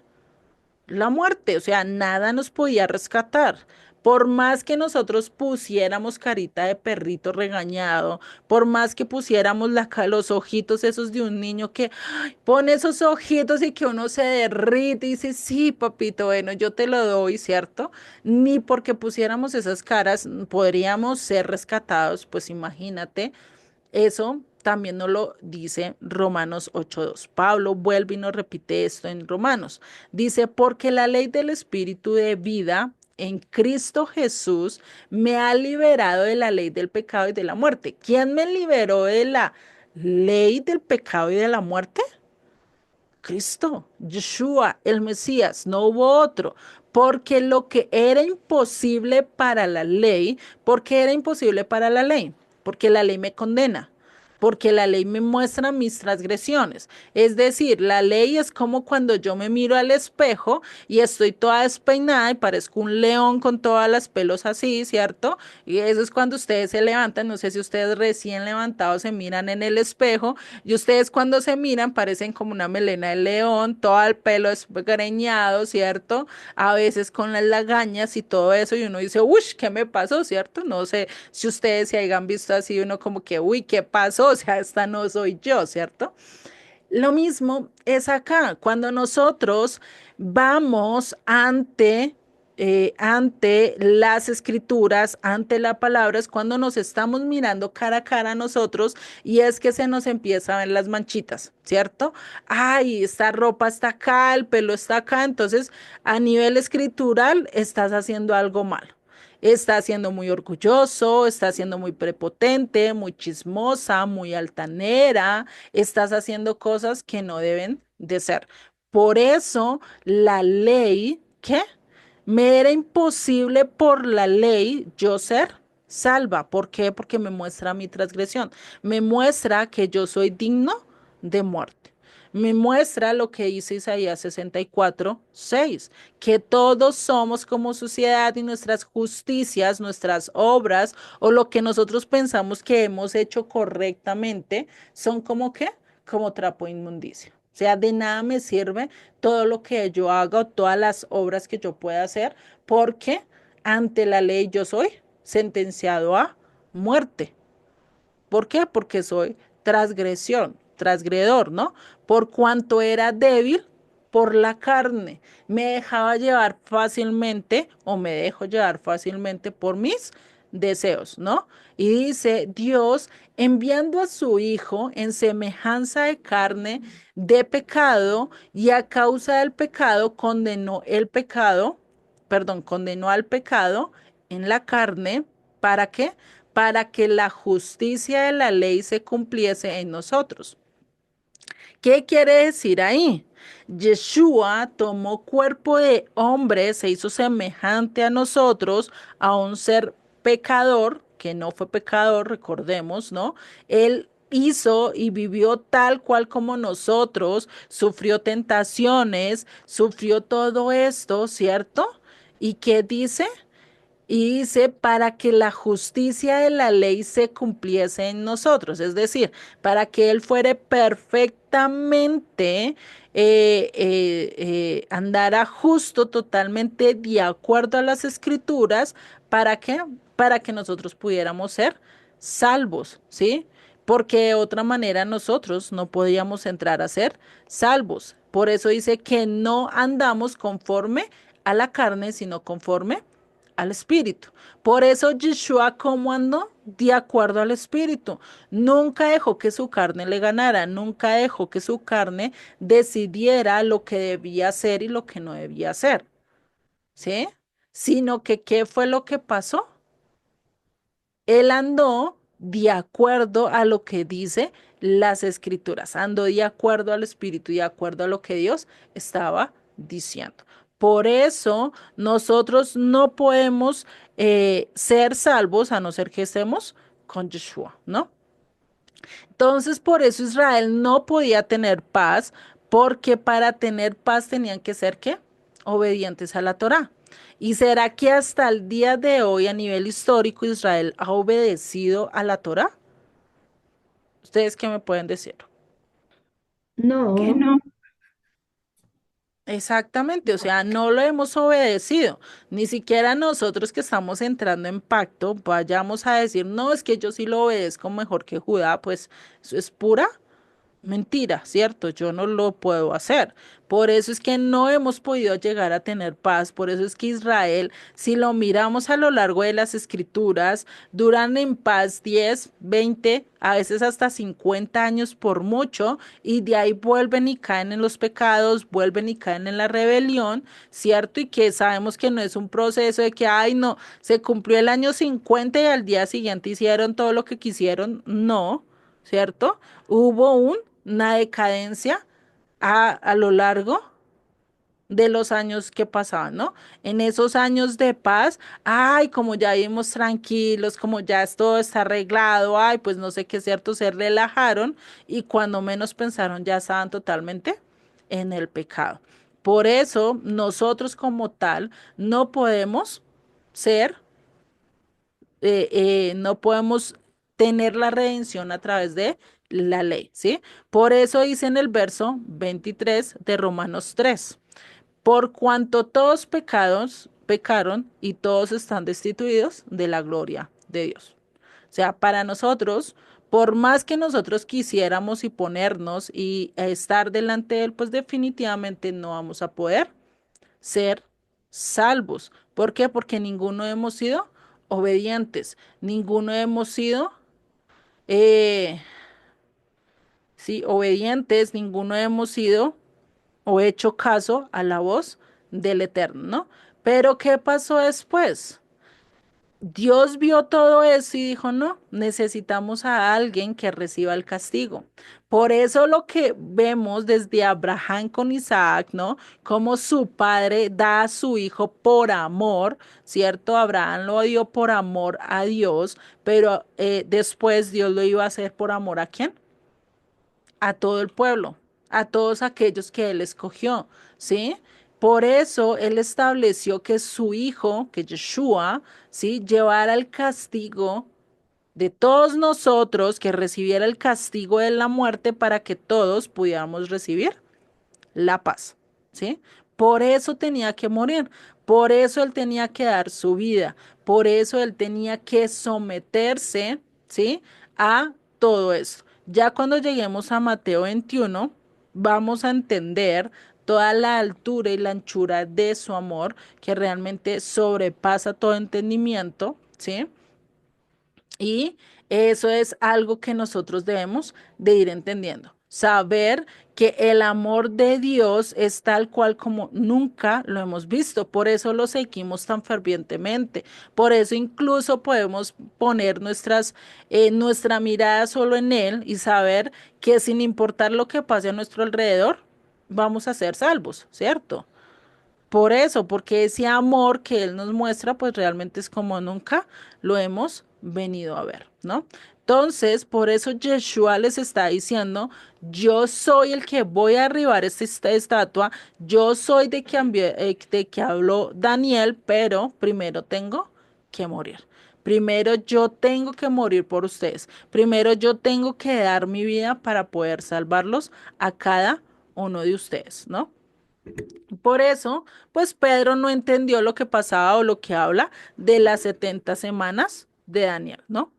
La muerte, o sea, nada nos podía rescatar. Por más que nosotros pusiéramos carita de perrito regañado, por más que pusiéramos los ojitos esos de un niño que ay, pone esos ojitos y que uno se derrite y dice, sí, papito, bueno, yo te lo doy, ¿cierto? Ni porque pusiéramos esas caras podríamos ser rescatados, pues imagínate eso también nos lo dice Romanos 8:2. Pablo vuelve y nos repite esto en Romanos. Dice, porque la ley del Espíritu de vida en Cristo Jesús me ha liberado de la ley del pecado y de la muerte. ¿Quién me liberó de la ley del pecado y de la muerte? Cristo, Yeshua, el Mesías, no hubo otro, porque lo que era imposible para la ley, ¿porque era imposible para la ley? Porque la ley me condena, porque la ley me muestra mis transgresiones. Es decir, la ley es como cuando yo me miro al espejo y estoy toda despeinada y parezco un león con todas las pelos así, ¿cierto? Y eso es cuando ustedes se levantan, no sé si ustedes recién levantados se miran en el espejo y ustedes cuando se miran parecen como una melena de león, todo el pelo esgreñado, ¿cierto? A veces con las lagañas y todo eso y uno dice, uy, ¿qué me pasó, cierto? No sé si ustedes se hayan visto así, uno como que, uy, ¿qué pasó? O sea, esta no soy yo, ¿cierto? Lo mismo es acá, cuando nosotros vamos ante las escrituras, ante la palabra, es cuando nos estamos mirando cara a cara a nosotros y es que se nos empieza a ver las manchitas, ¿cierto? Ay, esta ropa está acá, el pelo está acá, entonces a nivel escritural estás haciendo algo mal. está siendo muy orgulloso, está siendo muy prepotente, muy chismosa, muy altanera, estás haciendo cosas que no deben de ser. Por eso la ley, ¿qué? Me era imposible por la ley yo ser salva. ¿Por qué? Porque me muestra mi transgresión. Me muestra que yo soy digno de muerte. Me muestra lo que dice Isaías 64:6, que todos somos como sociedad y nuestras justicias, nuestras obras o lo que nosotros pensamos que hemos hecho correctamente son como qué, como trapo de inmundicia. O sea, de nada me sirve todo lo que yo haga o todas las obras que yo pueda hacer, porque ante la ley yo soy sentenciado a muerte. ¿Por qué? Porque soy transgredor, ¿no? Por cuanto era débil por la carne, me dejaba llevar fácilmente o me dejo llevar fácilmente por mis deseos, ¿no? Y dice Dios, enviando a su Hijo en semejanza de carne de pecado y a causa del pecado condenó el pecado, perdón, condenó al pecado en la carne. ¿Para qué? Para que la justicia de la ley se cumpliese en nosotros. ¿Qué quiere decir ahí? Yeshua tomó cuerpo de hombre, se hizo semejante a nosotros, a un ser pecador, que no fue pecador, recordemos, ¿no? Él hizo y vivió tal cual como nosotros, sufrió tentaciones, sufrió todo esto, ¿cierto? ¿Y qué dice? Y dice, para que la justicia de la ley se cumpliese en nosotros, es decir, para que Él fuere perfectamente, andara justo, totalmente de acuerdo a las escrituras, ¿para qué? Para que nosotros pudiéramos ser salvos, ¿sí? Porque de otra manera nosotros no podíamos entrar a ser salvos. Por eso dice que no andamos conforme a la carne, sino conforme al espíritu. Por eso Yeshua, ¿cómo andó? De acuerdo al espíritu. Nunca dejó que su carne le ganara, nunca dejó que su carne decidiera lo que debía hacer y lo que no debía hacer, ¿sí? Sino que, ¿qué fue lo que pasó? Él andó de acuerdo a lo que dice las escrituras, andó de acuerdo al espíritu y de acuerdo a lo que Dios estaba diciendo. Por eso nosotros no podemos ser salvos a no ser que estemos con Yeshua, ¿no? Entonces, por eso Israel no podía tener paz, porque para tener paz tenían que ser, ¿qué? Obedientes a la Torá. ¿Y será que hasta el día de hoy, a nivel histórico, Israel ha obedecido a la Torá? ¿Ustedes qué me pueden decir? Que No, no, Exactamente, o sea, no lo hemos obedecido. Ni siquiera nosotros que estamos entrando en pacto vayamos a decir, no, es que yo sí lo obedezco mejor que Judá, pues eso es pura mentira, ¿cierto? Yo no lo puedo hacer. Por eso es que no hemos podido llegar a tener paz. Por eso es que Israel, si lo miramos a lo largo de las escrituras, duran en paz 10, 20, a veces hasta 50 años por mucho, y de ahí vuelven y caen en los pecados, vuelven y caen en la rebelión, ¿cierto? Y que sabemos que no es un proceso de que, ay, no, se cumplió el año 50 y al día siguiente hicieron todo lo que quisieron. No, ¿cierto? Hubo una decadencia a lo largo de los años que pasaban, ¿no? En esos años de paz, ay, como ya vivimos tranquilos, como ya todo está arreglado, ay, pues no sé qué es cierto, se relajaron y cuando menos pensaron ya estaban totalmente en el pecado. Por eso nosotros como tal no podemos ser, no podemos tener la redención a través de la ley, ¿sí? Por eso dice en el verso 23 de Romanos 3, por cuanto todos pecaron y todos están destituidos de la gloria de Dios. O sea, para nosotros, por más que nosotros quisiéramos y ponernos y estar delante de Él, pues definitivamente no vamos a poder ser salvos. ¿Por qué? Porque ninguno hemos sido obedientes, ninguno hemos sido, eh, sí, obedientes, ninguno hemos sido o hecho caso a la voz del Eterno, ¿no? Pero ¿qué pasó después? Dios vio todo eso y dijo, no, necesitamos a alguien que reciba el castigo. Por eso lo que vemos desde Abraham con Isaac, ¿no? Como su padre da a su hijo por amor, ¿cierto? Abraham lo dio por amor a Dios, pero después Dios lo iba a hacer por amor ¿a quién? A todo el pueblo, a todos aquellos que él escogió, ¿sí? Por eso él estableció que su hijo, que Yeshua, ¿sí? Llevara el castigo de todos nosotros, que recibiera el castigo de la muerte para que todos pudiéramos recibir la paz, ¿sí? Por eso tenía que morir, por eso él tenía que dar su vida, por eso él tenía que someterse, ¿sí? A todo esto. Ya cuando lleguemos a Mateo 21, vamos a entender toda la altura y la anchura de su amor, que realmente sobrepasa todo entendimiento, ¿sí? Y eso es algo que nosotros debemos de ir entendiendo. Saber que el amor de Dios es tal cual como nunca lo hemos visto. Por eso lo seguimos tan fervientemente. Por eso incluso podemos poner nuestra mirada solo en Él y saber que sin importar lo que pase a nuestro alrededor, vamos a ser salvos, ¿cierto? Por eso, porque ese amor que Él nos muestra, pues realmente es como nunca lo hemos venido a ver, ¿no? Entonces, por eso Yeshua les está diciendo, yo soy el que voy a arribar esta estatua, yo soy de que habló Daniel, pero primero tengo que morir. Primero yo tengo que morir por ustedes. Primero yo tengo que dar mi vida para poder salvarlos a cada uno de ustedes, ¿no? Por eso, pues Pedro no entendió lo que pasaba o lo que habla de las 70 semanas de Daniel, ¿no?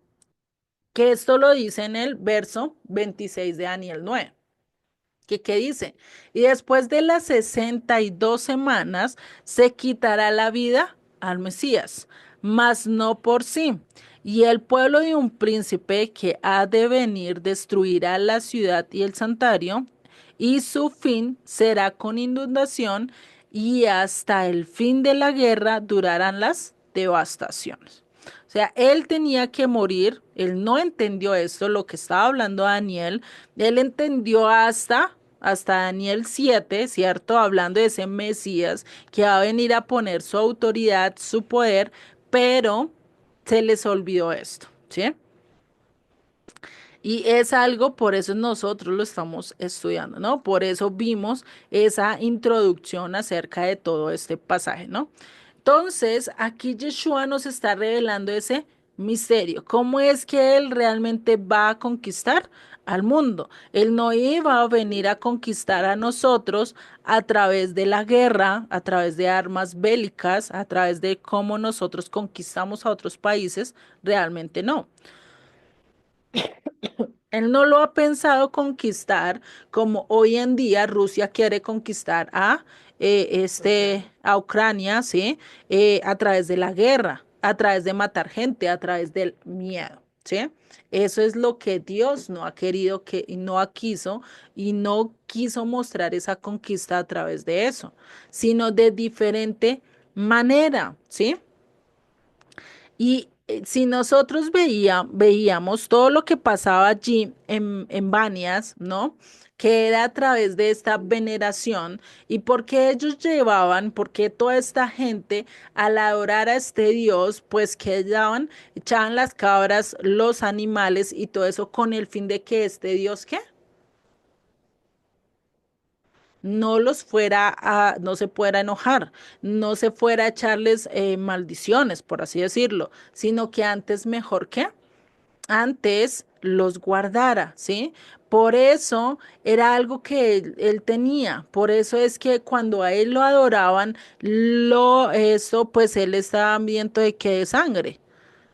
Que esto lo dice en el verso 26 de Daniel 9. ¿Qué dice? Y después de las 62 semanas se quitará la vida al Mesías, mas no por sí. Y el pueblo de un príncipe que ha de venir destruirá la ciudad y el santuario, y su fin será con inundación, y hasta el fin de la guerra durarán las devastaciones. O sea, él tenía que morir, él no entendió esto, lo que estaba hablando Daniel, él entendió hasta Daniel 7, ¿cierto? Hablando de ese Mesías que va a venir a poner su autoridad, su poder, pero se les olvidó esto, ¿sí? Y es algo, por eso nosotros lo estamos estudiando, ¿no? Por eso vimos esa introducción acerca de todo este pasaje, ¿no? Entonces, aquí Yeshua nos está revelando ese misterio. ¿Cómo es que Él realmente va a conquistar al mundo? Él no iba a venir a conquistar a nosotros a través de la guerra, a través de armas bélicas, a través de cómo nosotros conquistamos a otros países. Realmente no. Él no lo ha pensado conquistar como hoy en día Rusia quiere conquistar a Ucrania, ¿sí? A través de la guerra, a través de matar gente, a través del miedo, ¿sí? Eso es lo que Dios no ha querido que y no ha quiso y no quiso mostrar esa conquista a través de eso, sino de diferente manera, ¿sí? Y si nosotros veíamos todo lo que pasaba allí en Banias, ¿no? Que era a través de esta veneración y por qué ellos llevaban, por qué toda esta gente al adorar a este Dios, pues que daban, echaban las cabras, los animales y todo eso con el fin de que este Dios, ¿qué? No se fuera a enojar, no se fuera a echarles maldiciones, por así decirlo, sino que antes mejor que antes los guardara, ¿sí? Por eso era algo que él tenía, por eso es que cuando a él lo adoraban, eso pues él estaba hambriento de qué de sangre.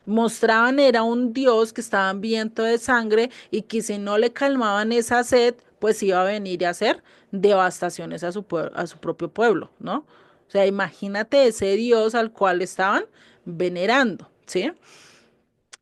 Mostraban era un Dios que estaba hambriento de sangre y que si no le calmaban esa sed, pues iba a venir a hacer devastaciones a su propio pueblo, ¿no? O sea, imagínate ese Dios al cual estaban venerando, ¿sí?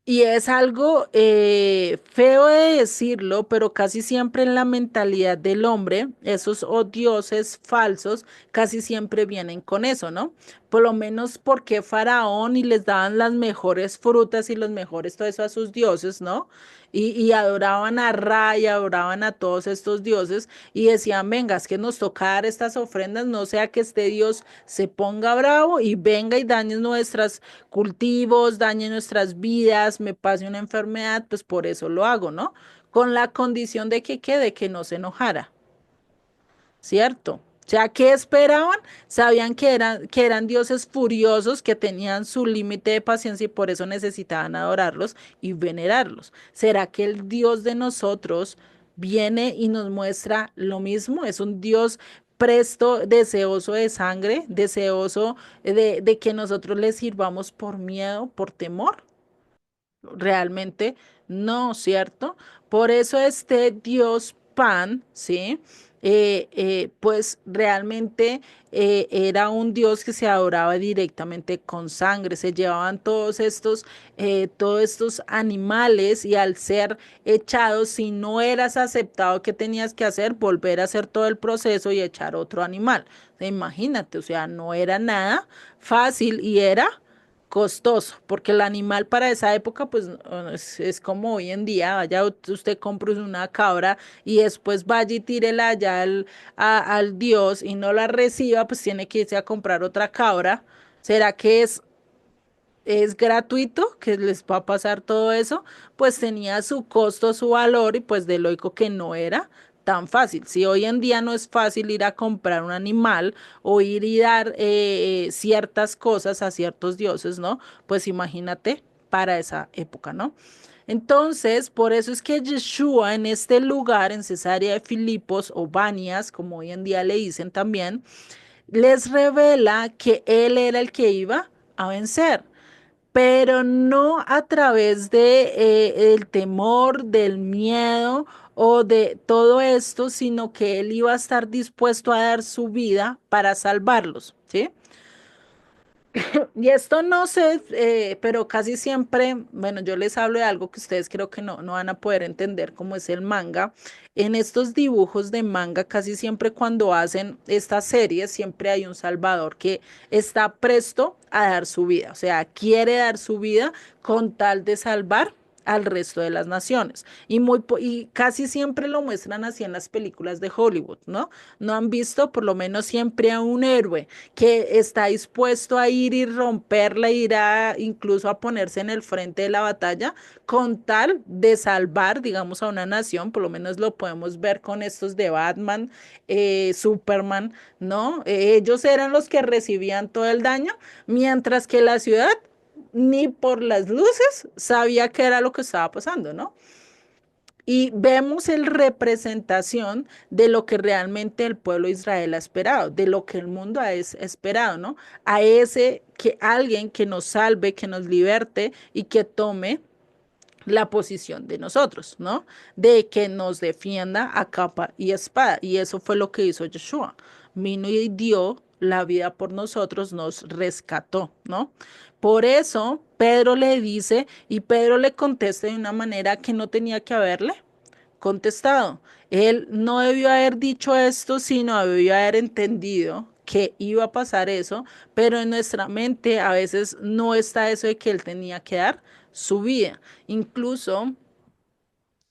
Y es algo feo de decirlo, pero casi siempre en la mentalidad del hombre, esos dioses falsos casi siempre vienen con eso, ¿no? por lo menos porque Faraón y les daban las mejores frutas y los mejores todo eso a sus dioses, ¿no? Y adoraban a Ra y adoraban a todos estos dioses y decían, venga, es que nos toca dar estas ofrendas, no sea que este Dios se ponga bravo y venga y dañe nuestros cultivos, dañe nuestras vidas, me pase una enfermedad, pues por eso lo hago, ¿no? Con la condición de que quede, que no se enojara. ¿Cierto? O sea, ¿qué esperaban? Sabían que eran dioses furiosos, que tenían su límite de paciencia y por eso necesitaban adorarlos y venerarlos. ¿Será que el Dios de nosotros viene y nos muestra lo mismo? Es un Dios presto, deseoso de sangre, deseoso de que nosotros le sirvamos por miedo, por temor. Realmente no, ¿cierto? Por eso este Dios Pan, ¿sí? Pues realmente era un Dios que se adoraba directamente con sangre, se llevaban todos estos animales y al ser echados, si no eras aceptado, ¿qué tenías que hacer? Volver a hacer todo el proceso y echar otro animal. Imagínate, o sea, no era nada fácil y era costoso, porque el animal para esa época, pues es como hoy en día, vaya usted compra una cabra y después vaya y tírela allá al Dios y no la reciba, pues tiene que irse a comprar otra cabra. ¿Será que es gratuito que les va a pasar todo eso? Pues tenía su costo, su valor y pues de lógico que no era tan fácil. Si hoy en día no es fácil ir a comprar un animal o ir y dar ciertas cosas a ciertos dioses, ¿no? Pues imagínate para esa época, ¿no? Entonces, por eso es que Yeshua en este lugar, en Cesarea de Filipos o Banias, como hoy en día le dicen también, les revela que él era el que iba a vencer, pero no a través de el temor, del miedo o de todo esto, sino que él iba a estar dispuesto a dar su vida para salvarlos, ¿sí? Y esto no sé, pero casi siempre, bueno, yo les hablo de algo que ustedes creo que no van a poder entender, como es el manga. En estos dibujos de manga, casi siempre cuando hacen estas series, siempre hay un salvador que está presto a dar su vida, o sea, quiere dar su vida con tal de salvar al resto de las naciones. Y casi siempre lo muestran así en las películas de Hollywood, ¿no? No han visto por lo menos siempre a un héroe que está dispuesto a ir y romperla, ir a incluso a ponerse en el frente de la batalla con tal de salvar, digamos, a una nación, por lo menos lo podemos ver con estos de Batman, Superman, ¿no? Ellos eran los que recibían todo el daño, mientras que la ciudad ni por las luces sabía qué era lo que estaba pasando, ¿no? Y vemos el representación de lo que realmente el pueblo de Israel ha esperado, de lo que el mundo ha esperado, ¿no? A ese que alguien que nos salve, que nos liberte y que tome la posición de nosotros, ¿no? De que nos defienda a capa y espada. Y eso fue lo que hizo Yeshua. Vino y dio la vida por nosotros, nos rescató, ¿no? Por eso Pedro le dice y Pedro le contesta de una manera que no tenía que haberle contestado. Él no debió haber dicho esto, sino debió haber entendido que iba a pasar eso, pero en nuestra mente a veces no está eso de que él tenía que dar su vida. Incluso,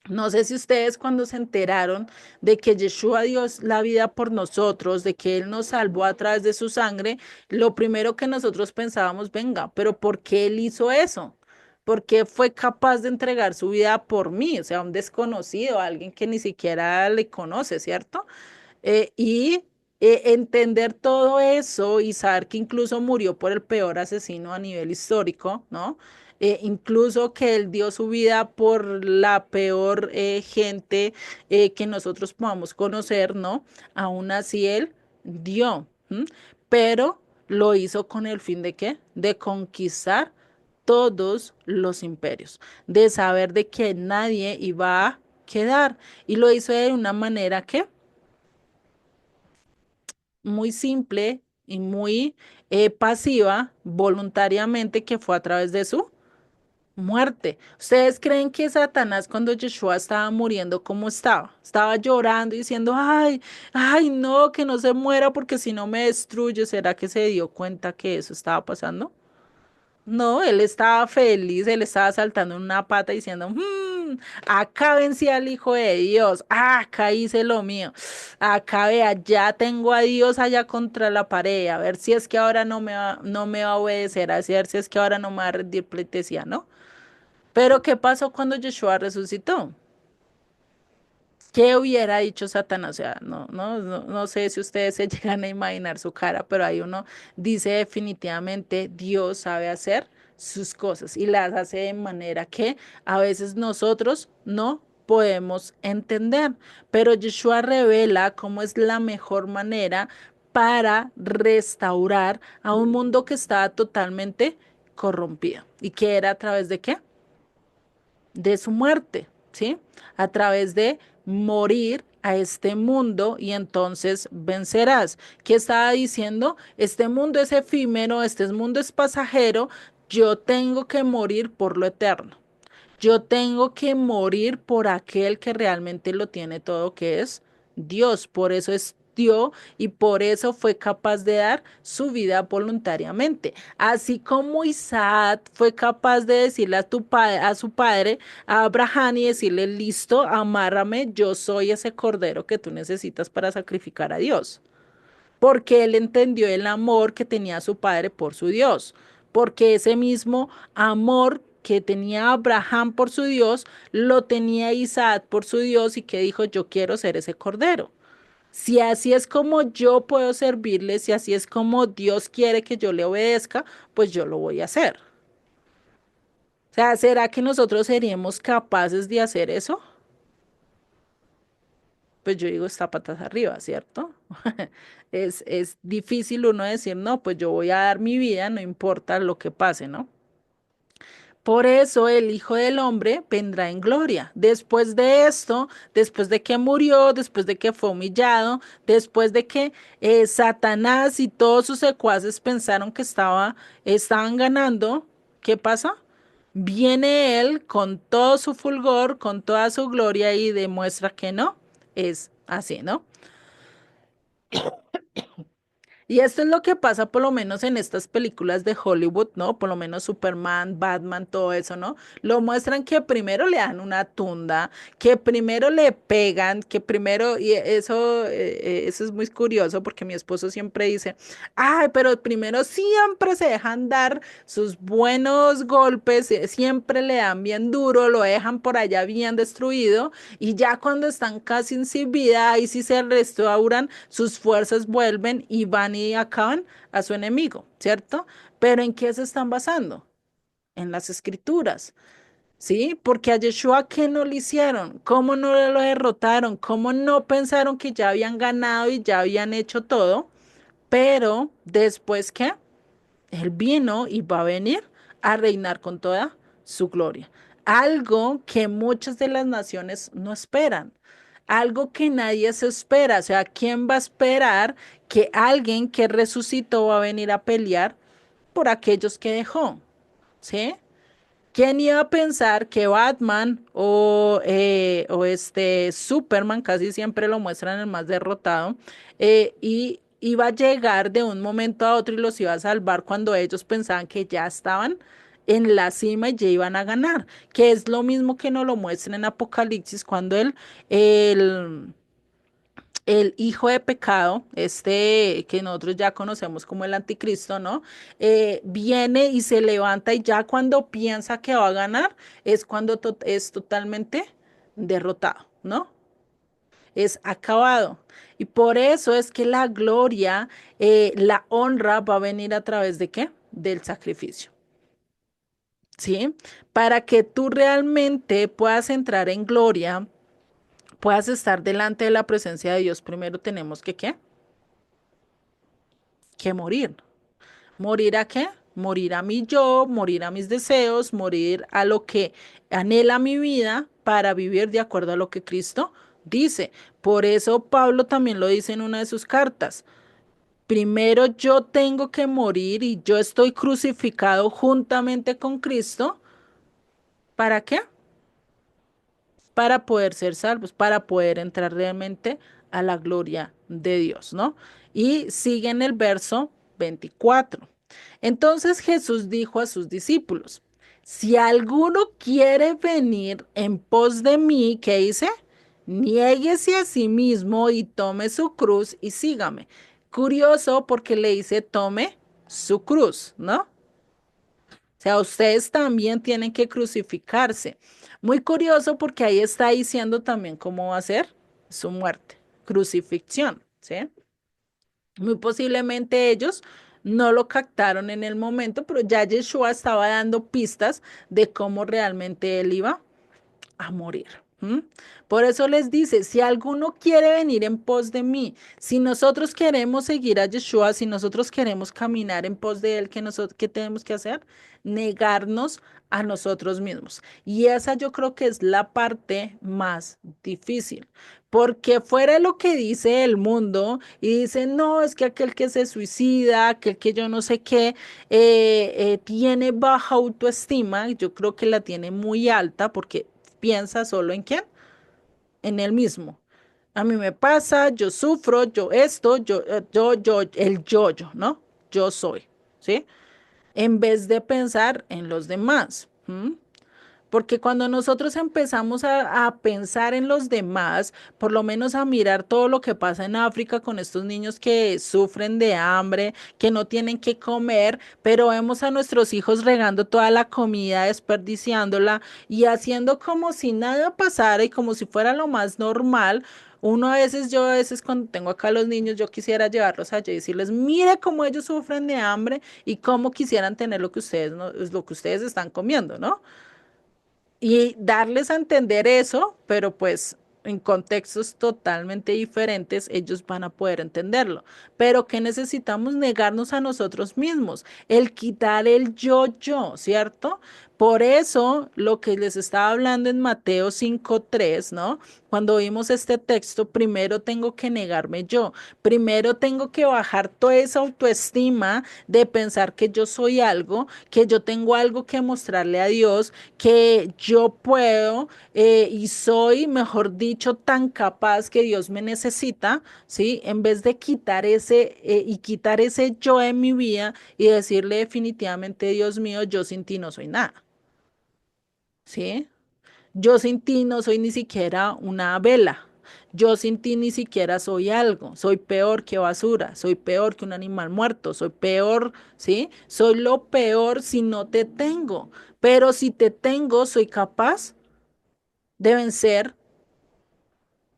no sé si ustedes cuando se enteraron de que Yeshua dio la vida por nosotros, de que Él nos salvó a través de su sangre, lo primero que nosotros pensábamos, venga, pero ¿por qué Él hizo eso? ¿Por qué fue capaz de entregar su vida por mí? O sea, un desconocido, alguien que ni siquiera le conoce, ¿cierto? Y entender todo eso y saber que incluso murió por el peor asesino a nivel histórico, ¿no? Incluso que él dio su vida por la peor gente que nosotros podamos conocer, ¿no? Aún así él dio, ¿m? Pero lo hizo con el fin de ¿qué? De conquistar todos los imperios, de saber de que nadie iba a quedar. Y lo hizo de una manera que muy simple y muy pasiva, voluntariamente, que fue a través de su muerte. ¿Ustedes creen que Satanás cuando Yeshua estaba muriendo, cómo estaba? Estaba llorando y diciendo, ay, ay, no, que no se muera porque si no me destruye. ¿Será que se dio cuenta que eso estaba pasando? No, él estaba feliz, él estaba saltando en una pata diciendo, acá vencí al Hijo de Dios, acá hice lo mío, acá vea, ya tengo a Dios allá contra la pared, a ver si es que ahora no me va a obedecer, a ver si es que ahora no me va a rendir pleitesía, ¿no? Pero ¿qué pasó cuando Yeshua resucitó? ¿Qué hubiera dicho Satanás? O sea, no sé si ustedes se llegan a imaginar su cara, pero ahí uno dice definitivamente Dios sabe hacer sus cosas y las hace de manera que a veces nosotros no podemos entender. Pero Yeshua revela cómo es la mejor manera para restaurar a un mundo que estaba totalmente corrompido. ¿Y que era a través de qué? De su muerte, ¿sí? A través de morir a este mundo y entonces vencerás. ¿Qué estaba diciendo? Este mundo es efímero, este mundo es pasajero, yo tengo que morir por lo eterno. Yo tengo que morir por aquel que realmente lo tiene todo, que es Dios. Por eso es Dios y por eso fue capaz de dar su vida voluntariamente. Así como Isaac fue capaz de decirle a su padre, a Abraham, y decirle, listo, amárrame, yo soy ese cordero que tú necesitas para sacrificar a Dios porque él entendió el amor que tenía su padre por su Dios, porque ese mismo amor que tenía Abraham por su Dios, lo tenía Isaac por su Dios y que dijo, yo quiero ser ese cordero. Si así es como yo puedo servirle, si así es como Dios quiere que yo le obedezca, pues yo lo voy a hacer. O sea, ¿será que nosotros seríamos capaces de hacer eso? Pues yo digo, está patas arriba, ¿cierto? Es difícil uno decir, no, pues yo voy a dar mi vida, no importa lo que pase, ¿no? Por eso el Hijo del Hombre vendrá en gloria. Después de esto, después de que murió, después de que fue humillado, después de que Satanás y todos sus secuaces pensaron que estaban ganando, ¿qué pasa? Viene él con todo su fulgor, con toda su gloria y demuestra que no es así, ¿no? Y esto es lo que pasa por lo menos en estas películas de Hollywood, ¿no? Por lo menos Superman, Batman, todo eso, ¿no? Lo muestran que primero le dan una tunda, que primero le pegan, que primero, y eso es muy curioso porque mi esposo siempre dice, ay, pero primero siempre se dejan dar sus buenos golpes, siempre le dan bien duro, lo dejan por allá bien destruido, y ya cuando están casi sin vida, ahí sí se restauran, sus fuerzas vuelven y van y acaban a su enemigo, ¿cierto? Pero ¿en qué se están basando? En las escrituras, ¿sí? Porque a Yeshua, ¿qué no le hicieron? ¿Cómo no lo derrotaron? ¿Cómo no pensaron que ya habían ganado y ya habían hecho todo? Pero después, ¿qué? Él vino y va a venir a reinar con toda su gloria. Algo que muchas de las naciones no esperan. Algo que nadie se espera. O sea, ¿quién va a esperar que alguien que resucitó va a venir a pelear por aquellos que dejó? ¿Sí? ¿Quién iba a pensar que Batman o este Superman, casi siempre lo muestran el más derrotado, y iba a llegar de un momento a otro y los iba a salvar cuando ellos pensaban que ya estaban en la cima y ya iban a ganar? Que es lo mismo que nos lo muestra en Apocalipsis cuando el, el hijo de pecado, este que nosotros ya conocemos como el anticristo, ¿no? Viene y se levanta y ya cuando piensa que va a ganar es cuando es totalmente derrotado, ¿no? Es acabado. Y por eso es que la gloria, la honra va a venir a través de qué? Del sacrificio. ¿Sí? Para que tú realmente puedas entrar en gloria, puedas estar delante de la presencia de Dios, primero tenemos que, ¿qué? Que morir. ¿Morir a qué? Morir a mi yo, morir a mis deseos, morir a lo que anhela mi vida para vivir de acuerdo a lo que Cristo dice. Por eso Pablo también lo dice en una de sus cartas. Primero yo tengo que morir y yo estoy crucificado juntamente con Cristo ¿Para qué? Para poder ser salvos, para poder entrar realmente a la gloria de Dios, ¿no? Y sigue en el verso 24. Entonces Jesús dijo a sus discípulos, si alguno quiere venir en pos de mí, ¿qué dice? Niéguese a sí mismo y tome su cruz y sígame. Curioso porque le dice tome su cruz, ¿no? O sea, ustedes también tienen que crucificarse. Muy curioso porque ahí está diciendo también cómo va a ser su muerte, crucifixión, ¿sí? Muy posiblemente ellos no lo captaron en el momento, pero ya Yeshua estaba dando pistas de cómo realmente él iba a morir. ¿M? Por eso les dice, si alguno quiere venir en pos de mí, si nosotros queremos seguir a Yeshua, si nosotros queremos caminar en pos de él, ¿qué tenemos que hacer? Negarnos a nosotros mismos. Y esa yo creo que es la parte más difícil, porque fuera lo que dice el mundo y dice, no, es que aquel que se suicida, aquel que yo no sé qué, tiene baja autoestima, yo creo que la tiene muy alta porque piensa solo en quién, en él mismo. A mí me pasa, yo sufro, yo esto, el yo, ¿no? Yo soy, ¿sí? En vez de pensar en los demás. ¿M? Porque cuando nosotros empezamos a pensar en los demás, por lo menos a mirar todo lo que pasa en África con estos niños que sufren de hambre, que no tienen que comer, pero vemos a nuestros hijos regando toda la comida, desperdiciándola y haciendo como si nada pasara y como si fuera lo más normal. Yo a veces cuando tengo acá a los niños, yo quisiera llevarlos allá y decirles, mire cómo ellos sufren de hambre y cómo quisieran tener lo que ustedes, no, lo que ustedes están comiendo, ¿no? Y darles a entender eso, pero pues en contextos totalmente diferentes, ellos van a poder entenderlo. Pero que necesitamos negarnos a nosotros mismos, el quitar el yo, ¿cierto? Por eso lo que les estaba hablando en Mateo 5:3, ¿no? Cuando vimos este texto, primero tengo que negarme yo, primero tengo que bajar toda esa autoestima de pensar que yo soy algo, que yo tengo algo que mostrarle a Dios, que yo puedo y soy, mejor dicho, tan capaz que Dios me necesita, ¿sí? En vez de quitar quitar ese yo en mi vida y decirle definitivamente, Dios mío, yo sin ti no soy nada, ¿sí? Yo sin ti no soy ni siquiera una vela. Yo sin ti ni siquiera soy algo. Soy peor que basura. Soy peor que un animal muerto. Soy peor, ¿sí? Soy lo peor si no te tengo. Pero si te tengo, soy capaz de vencer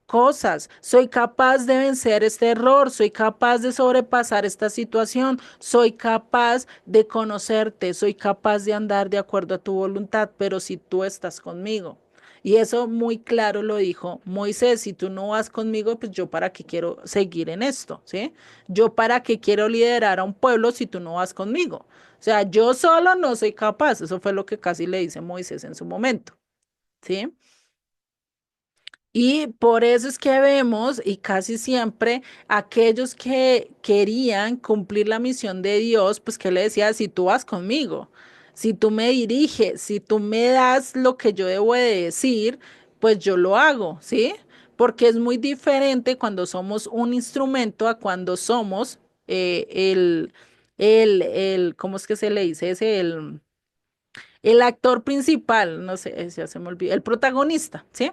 cosas. Soy capaz de vencer este error. Soy capaz de sobrepasar esta situación. Soy capaz de conocerte. Soy capaz de andar de acuerdo a tu voluntad. Pero si tú estás conmigo. Y eso muy claro lo dijo Moisés, si tú no vas conmigo, pues yo para qué quiero seguir en esto, ¿sí? Yo para qué quiero liderar a un pueblo si tú no vas conmigo. O sea, yo solo no soy capaz. Eso fue lo que casi le dice Moisés en su momento, ¿sí? Y por eso es que vemos, y casi siempre, aquellos que querían cumplir la misión de Dios, pues que le decía, si tú vas conmigo, si tú me diriges, si tú me das lo que yo debo de decir, pues yo lo hago, ¿sí? Porque es muy diferente cuando somos un instrumento a cuando somos ¿cómo es que se le dice? El actor principal, no sé, ya se me olvidó, el protagonista, ¿sí?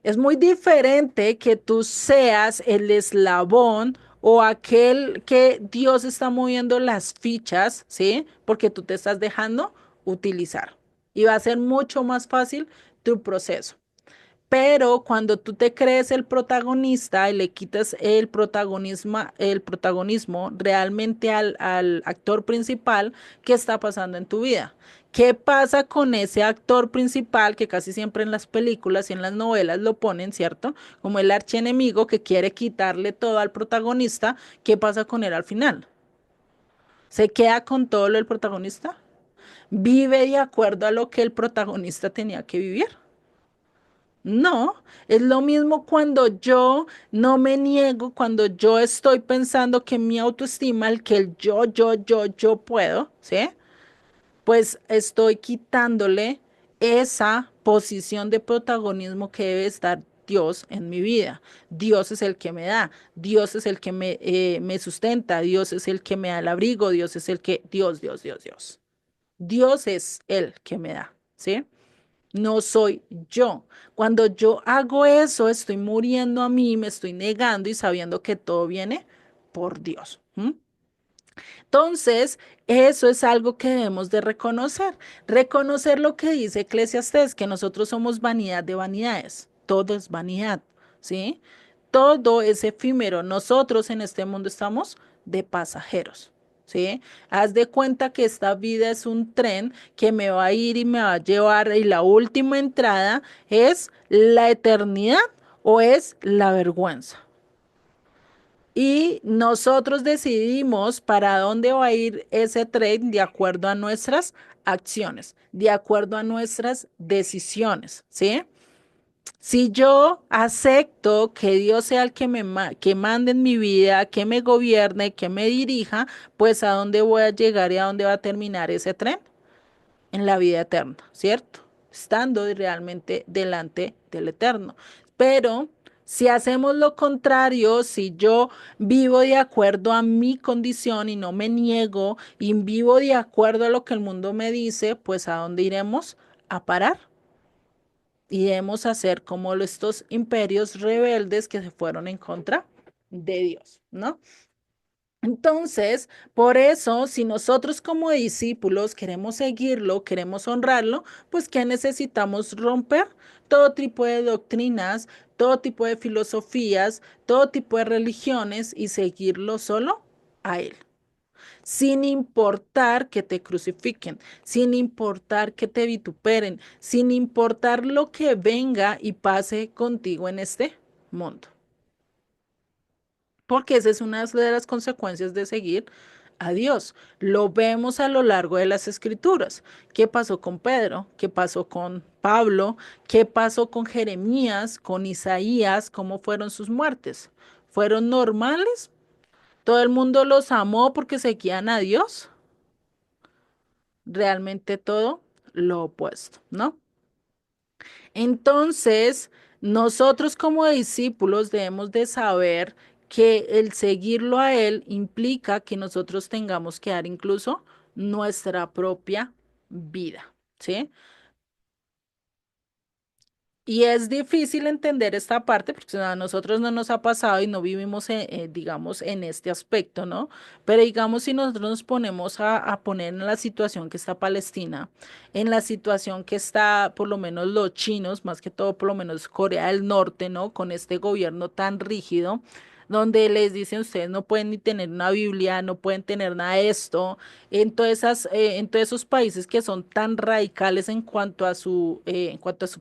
Es muy diferente que tú seas el eslabón o aquel que Dios está moviendo las fichas, ¿sí? Porque tú te estás dejando utilizar. Y va a ser mucho más fácil tu proceso. Pero cuando tú te crees el protagonista y le quitas el protagonismo realmente al actor principal, ¿qué está pasando en tu vida? ¿Qué pasa con ese actor principal que casi siempre en las películas y en las novelas lo ponen, ¿cierto? Como el archienemigo que quiere quitarle todo al protagonista. ¿Qué pasa con él al final? ¿Se queda con todo lo del protagonista? ¿Vive de acuerdo a lo que el protagonista tenía que vivir? No, es lo mismo cuando yo no me niego, cuando yo estoy pensando que mi autoestima, el que el yo puedo, ¿sí? Pues estoy quitándole esa posición de protagonismo que debe estar Dios en mi vida. Dios es el que me da, Dios es el que me sustenta, Dios es el que me da el abrigo, Dios es el que, Dios. Dios es el que me da, ¿sí? No soy yo. Cuando yo hago eso, estoy muriendo a mí, me estoy negando y sabiendo que todo viene por Dios. ¿M? Entonces, eso es algo que debemos de reconocer. Reconocer lo que dice Eclesiastés, que nosotros somos vanidad de vanidades. Todo es vanidad, ¿sí? Todo es efímero. Nosotros en este mundo estamos de pasajeros, ¿sí? Haz de cuenta que esta vida es un tren que me va a ir y me va a llevar y la última entrada es la eternidad o es la vergüenza. Y nosotros decidimos para dónde va a ir ese tren de acuerdo a nuestras acciones, de acuerdo a nuestras decisiones, ¿sí? Si yo acepto que Dios sea el que que mande en mi vida, que me gobierne, que me dirija, pues a dónde voy a llegar y a dónde va a terminar ese tren en la vida eterna, ¿cierto? Estando realmente delante del Eterno. Pero si hacemos lo contrario, si yo vivo de acuerdo a mi condición y no me niego y vivo de acuerdo a lo que el mundo me dice, pues ¿a dónde iremos? A parar. Iremos a ser como estos imperios rebeldes que se fueron en contra de Dios, ¿no? Entonces, por eso, si nosotros como discípulos queremos seguirlo, queremos honrarlo, pues ¿qué necesitamos romper? Todo tipo de doctrinas, todo tipo de filosofías, todo tipo de religiones y seguirlo solo a Él, sin importar que te crucifiquen, sin importar que te vituperen, sin importar lo que venga y pase contigo en este mundo. Porque esa es una de las consecuencias de seguir a Dios. Lo vemos a lo largo de las escrituras. ¿Qué pasó con Pedro? ¿Qué pasó con Pablo? ¿Qué pasó con Jeremías, con Isaías? ¿Cómo fueron sus muertes? ¿Fueron normales? ¿Todo el mundo los amó porque seguían a Dios? Realmente todo lo opuesto, ¿no? Entonces, nosotros como discípulos debemos de saber que el seguirlo a Él implica que nosotros tengamos que dar incluso nuestra propia vida, ¿sí? Y es difícil entender esta parte porque a nosotros no nos ha pasado y no vivimos, digamos, en este aspecto, ¿no? Pero digamos, si nosotros nos ponemos a poner en la situación que está Palestina, en la situación que está por lo menos los chinos, más que todo por lo menos Corea del Norte, ¿no? Con este gobierno tan rígido, donde les dicen ustedes no pueden ni tener una Biblia, no pueden tener nada de esto en todos esos países que son tan radicales en cuanto a su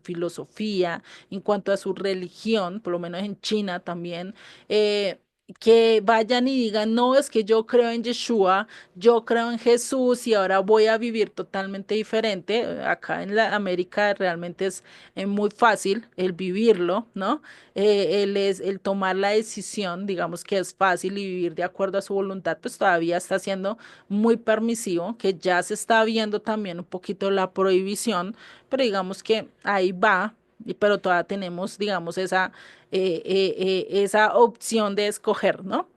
filosofía, en cuanto a su religión, por lo menos en China también, eh, que vayan y digan, no, es que yo creo en Yeshua, yo creo en Jesús y ahora voy a vivir totalmente diferente. Acá en la América realmente es muy fácil el vivirlo, ¿no? El tomar la decisión, digamos que es fácil y vivir de acuerdo a su voluntad, pues todavía está siendo muy permisivo, que ya se está viendo también un poquito la prohibición, pero digamos que ahí va, pero todavía tenemos, digamos, esa opción de escoger, ¿no?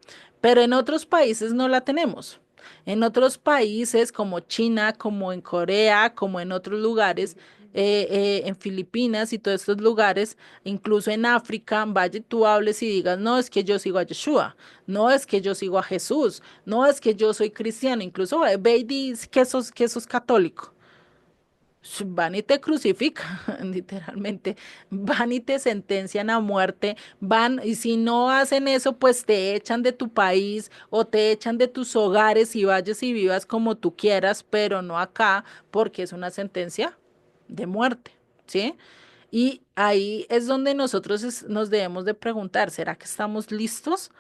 Pero en otros países no la tenemos. En otros países como China, como en Corea, como en otros lugares, en Filipinas y todos estos lugares, incluso en África, vaya tú hables y digas, no, es que yo sigo a Yeshua, no es que yo sigo a Jesús, no es que yo soy cristiano, incluso ve y dices que sos católico. Van y te crucifican, literalmente, van y te sentencian a muerte, van y si no hacen eso, pues te echan de tu país o te echan de tus hogares y vayas y vivas como tú quieras, pero no acá, porque es una sentencia de muerte, ¿sí? Y ahí es donde nosotros nos debemos de preguntar, ¿será que estamos listos?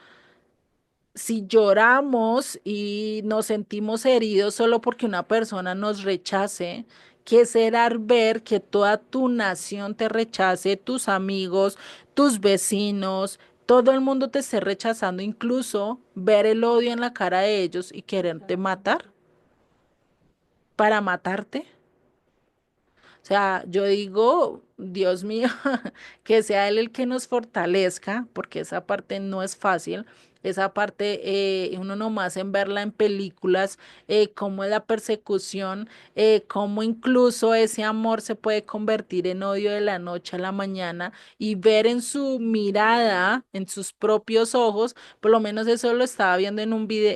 Si lloramos y nos sentimos heridos solo porque una persona nos rechace, ¿qué será ver que toda tu nación te rechace, tus amigos, tus vecinos, todo el mundo te esté rechazando, incluso ver el odio en la cara de ellos y quererte matar para matarte? O sea, yo digo, Dios mío, que sea Él el que nos fortalezca, porque esa parte no es fácil. Esa parte, uno nomás en verla en películas, cómo es la persecución, cómo incluso ese amor se puede convertir en odio de la noche a la mañana y ver en su mirada, en sus propios ojos, por lo menos eso lo estaba viendo en un video,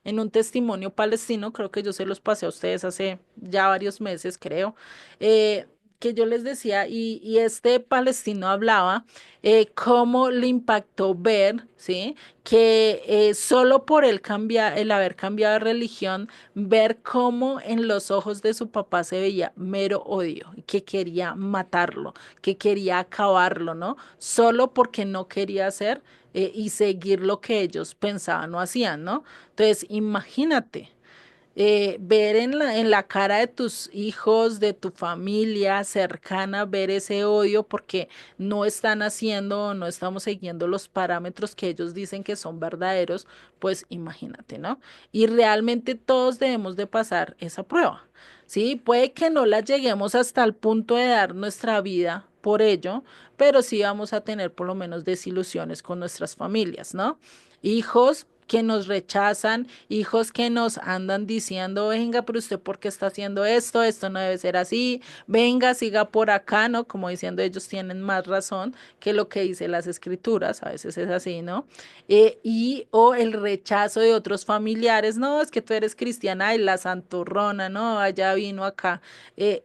en un testimonio palestino, creo que yo se los pasé a ustedes hace ya varios meses, creo, eh, que yo les decía, y este palestino hablaba cómo le impactó ver, ¿sí? Que solo por el haber cambiado de religión, ver cómo en los ojos de su papá se veía mero odio, que quería matarlo, que quería acabarlo, ¿no? Solo porque no quería hacer y seguir lo que ellos pensaban o hacían, ¿no? Entonces, imagínate ver en la cara de tus hijos, de tu familia cercana, ver ese odio porque no están haciendo o no estamos siguiendo los parámetros que ellos dicen que son verdaderos, pues imagínate, ¿no? Y realmente todos debemos de pasar esa prueba, ¿sí? Puede que no la lleguemos hasta el punto de dar nuestra vida por ello, pero sí vamos a tener por lo menos desilusiones con nuestras familias, ¿no? Hijos que nos rechazan, hijos que nos andan diciendo, venga, pero usted ¿por qué está haciendo esto? Esto no debe ser así, venga, siga por acá, ¿no? Como diciendo, ellos tienen más razón que lo que dice las escrituras, a veces es así, ¿no? Y o el rechazo de otros familiares, no, es que tú eres cristiana y la santurrona, ¿no? Allá vino acá,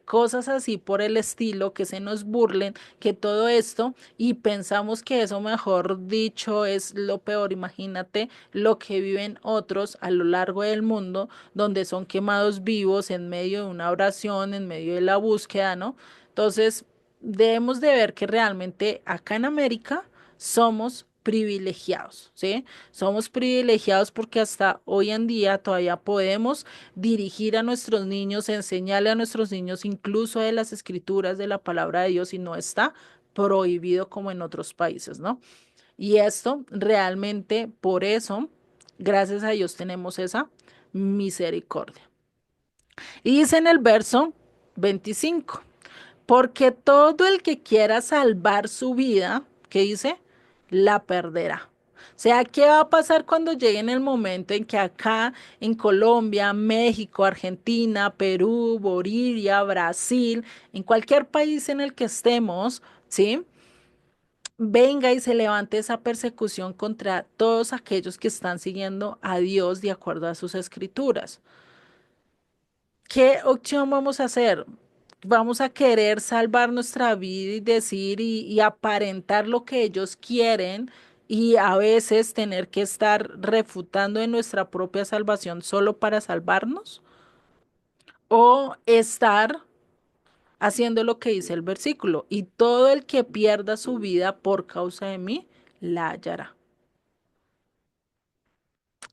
cosas así por el estilo, que se nos burlen, que todo esto, y pensamos que eso, mejor dicho, es lo peor, imagínate lo que viven otros a lo largo del mundo, donde son quemados vivos en medio de una oración, en medio de la búsqueda, ¿no? Entonces, debemos de ver que realmente acá en América somos privilegiados, ¿sí? Somos privilegiados porque hasta hoy en día todavía podemos dirigir a nuestros niños, enseñarle a nuestros niños incluso de las escrituras, de la palabra de Dios y no está prohibido como en otros países, ¿no? Y esto realmente, por eso, gracias a Dios tenemos esa misericordia. Y dice en el verso 25, porque todo el que quiera salvar su vida, ¿qué dice? La perderá. O sea, ¿qué va a pasar cuando llegue en el momento en que acá en Colombia, México, Argentina, Perú, Bolivia, Brasil, en cualquier país en el que estemos, ¿sí? Venga y se levante esa persecución contra todos aquellos que están siguiendo a Dios de acuerdo a sus escrituras. ¿Qué opción vamos a hacer? Vamos a querer salvar nuestra vida y decir y aparentar lo que ellos quieren y a veces tener que estar refutando de nuestra propia salvación solo para salvarnos o estar haciendo lo que dice el versículo, y todo el que pierda su vida por causa de mí, la hallará.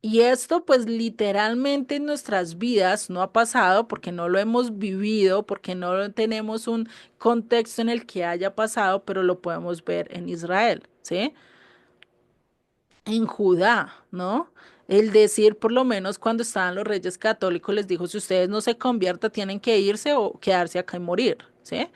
Y esto pues literalmente en nuestras vidas no ha pasado porque no lo hemos vivido, porque no tenemos un contexto en el que haya pasado, pero lo podemos ver en Israel, ¿sí? En Judá, ¿no? El decir, por lo menos cuando estaban los reyes católicos, les dijo, si ustedes no se convierten, tienen que irse o quedarse acá y morir, ¿sí?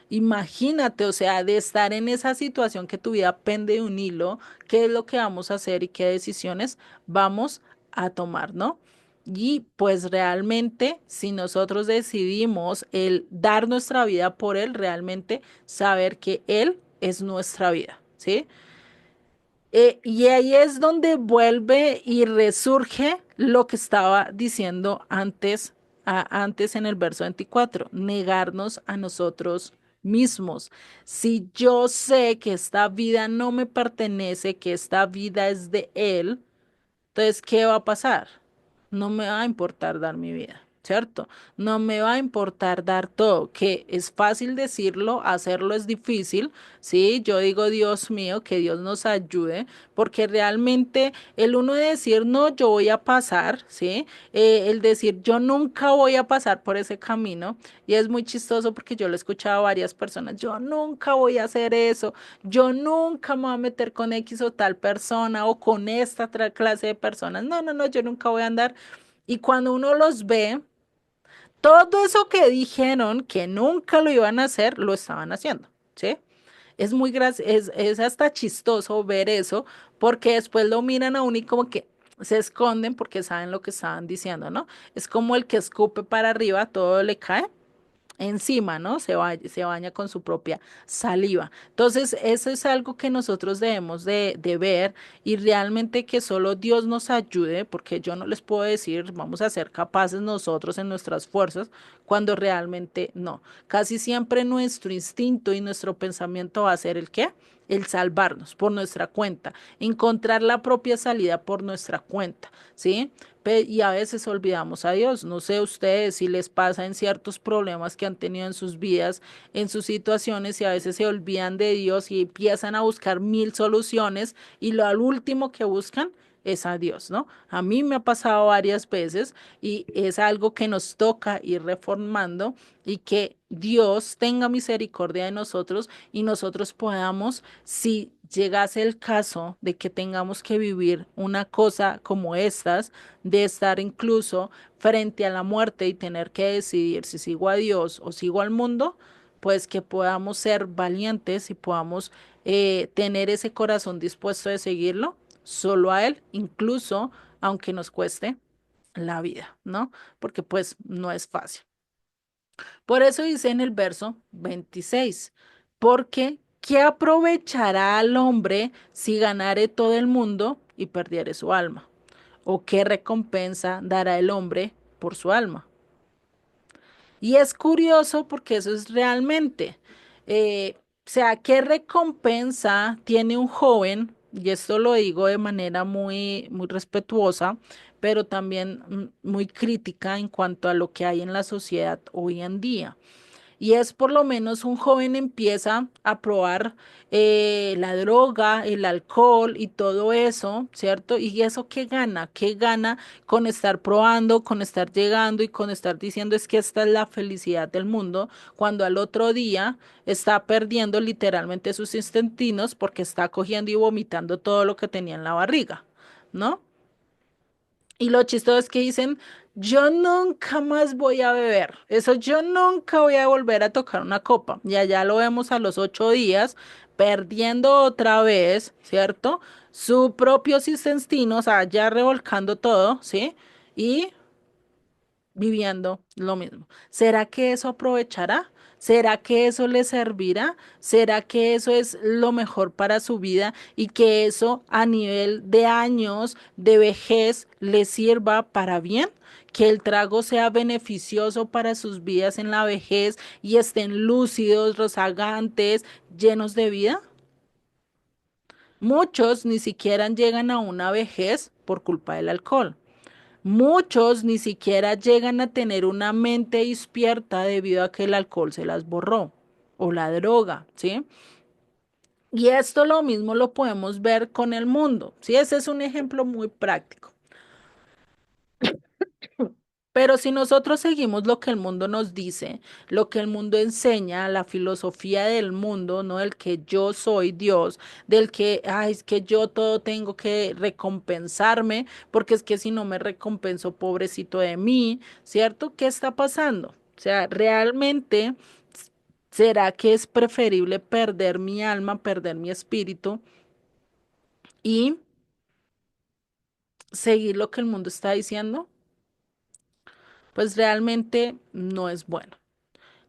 Imagínate, o sea, de estar en esa situación que tu vida pende de un hilo, qué es lo que vamos a hacer y qué decisiones vamos a tomar, ¿no? Y pues realmente, si nosotros decidimos el dar nuestra vida por Él, realmente saber que Él es nuestra vida, ¿sí? Y ahí es donde vuelve y resurge lo que estaba diciendo antes, antes en el verso 24, negarnos a nosotros mismos. Si yo sé que esta vida no me pertenece, que esta vida es de Él, entonces, ¿qué va a pasar? No me va a importar dar mi vida, ¿cierto? No me va a importar dar todo, que es fácil decirlo, hacerlo es difícil, ¿sí? Yo digo, Dios mío, que Dios nos ayude, porque realmente el uno de decir, no, yo voy a pasar, ¿sí? El decir, yo nunca voy a pasar por ese camino, y es muy chistoso porque yo lo he escuchado a varias personas, yo nunca voy a hacer eso, yo nunca me voy a meter con X o tal persona o con esta otra clase de personas. No, no, no, yo nunca voy a andar. Y cuando uno los ve, Todo eso que dijeron que nunca lo iban a hacer, lo estaban haciendo, ¿sí? Es hasta chistoso ver eso, porque después lo miran a uno y como que se esconden porque saben lo que estaban diciendo, ¿no? Es como el que escupe para arriba, todo le cae encima, ¿no? Se baña con su propia saliva. Entonces, eso es algo que nosotros debemos de ver y realmente que solo Dios nos ayude, porque yo no les puedo decir, vamos a ser capaces nosotros en nuestras fuerzas, cuando realmente no. Casi siempre nuestro instinto y nuestro pensamiento va a ser el qué, el salvarnos por nuestra cuenta, encontrar la propia salida por nuestra cuenta, ¿sí? Y a veces olvidamos a Dios. No sé ustedes si les pasa en ciertos problemas que han tenido en sus vidas, en sus situaciones, y a veces se olvidan de Dios y empiezan a buscar mil soluciones y lo al último que buscan es a Dios, ¿no? A mí me ha pasado varias veces y es algo que nos toca ir reformando y que Dios tenga misericordia de nosotros y nosotros podamos, si llegase el caso de que tengamos que vivir una cosa como estas, de estar incluso frente a la muerte y tener que decidir si sigo a Dios o sigo al mundo, pues que podamos ser valientes y podamos tener ese corazón dispuesto de seguirlo solo a Él, incluso aunque nos cueste la vida, ¿no? Porque pues no es fácil. Por eso dice en el verso 26, porque ¿qué aprovechará al hombre si ganare todo el mundo y perdiere su alma? ¿O qué recompensa dará el hombre por su alma? Y es curioso porque eso es realmente, o sea, ¿qué recompensa tiene un joven? Y esto lo digo de manera muy respetuosa, pero también muy crítica en cuanto a lo que hay en la sociedad hoy en día. Y es por lo menos un joven empieza a probar la droga, el alcohol y todo eso, ¿cierto? ¿Y eso qué gana? ¿Qué gana con estar probando, con estar llegando y con estar diciendo es que esta es la felicidad del mundo, cuando al otro día está perdiendo literalmente sus intestinos porque está cogiendo y vomitando todo lo que tenía en la barriga, ¿no? Y lo chistoso es que dicen, yo nunca más voy a beber. Eso yo nunca voy a volver a tocar una copa. Y allá lo vemos a los 8 días, perdiendo otra vez, ¿cierto? Su propio intestino, o sea, ya revolcando todo, ¿sí? Y viviendo lo mismo. ¿Será que eso aprovechará? ¿Será que eso le servirá? ¿Será que eso es lo mejor para su vida y que eso a nivel de años de vejez le sirva para bien? Que el trago sea beneficioso para sus vidas en la vejez y estén lúcidos, rozagantes, llenos de vida. Muchos ni siquiera llegan a una vejez por culpa del alcohol. Muchos ni siquiera llegan a tener una mente despierta debido a que el alcohol se las borró o la droga, ¿sí? Y esto lo mismo lo podemos ver con el mundo, ¿sí? Ese es un ejemplo muy práctico. Pero si nosotros seguimos lo que el mundo nos dice, lo que el mundo enseña, la filosofía del mundo, ¿no? Del que yo soy Dios, del que, ay, es que yo todo tengo que recompensarme, porque es que si no me recompenso, pobrecito de mí, ¿cierto? ¿Qué está pasando? O sea, realmente, ¿será que es preferible perder mi alma, perder mi espíritu y seguir lo que el mundo está diciendo? Pues realmente no es bueno.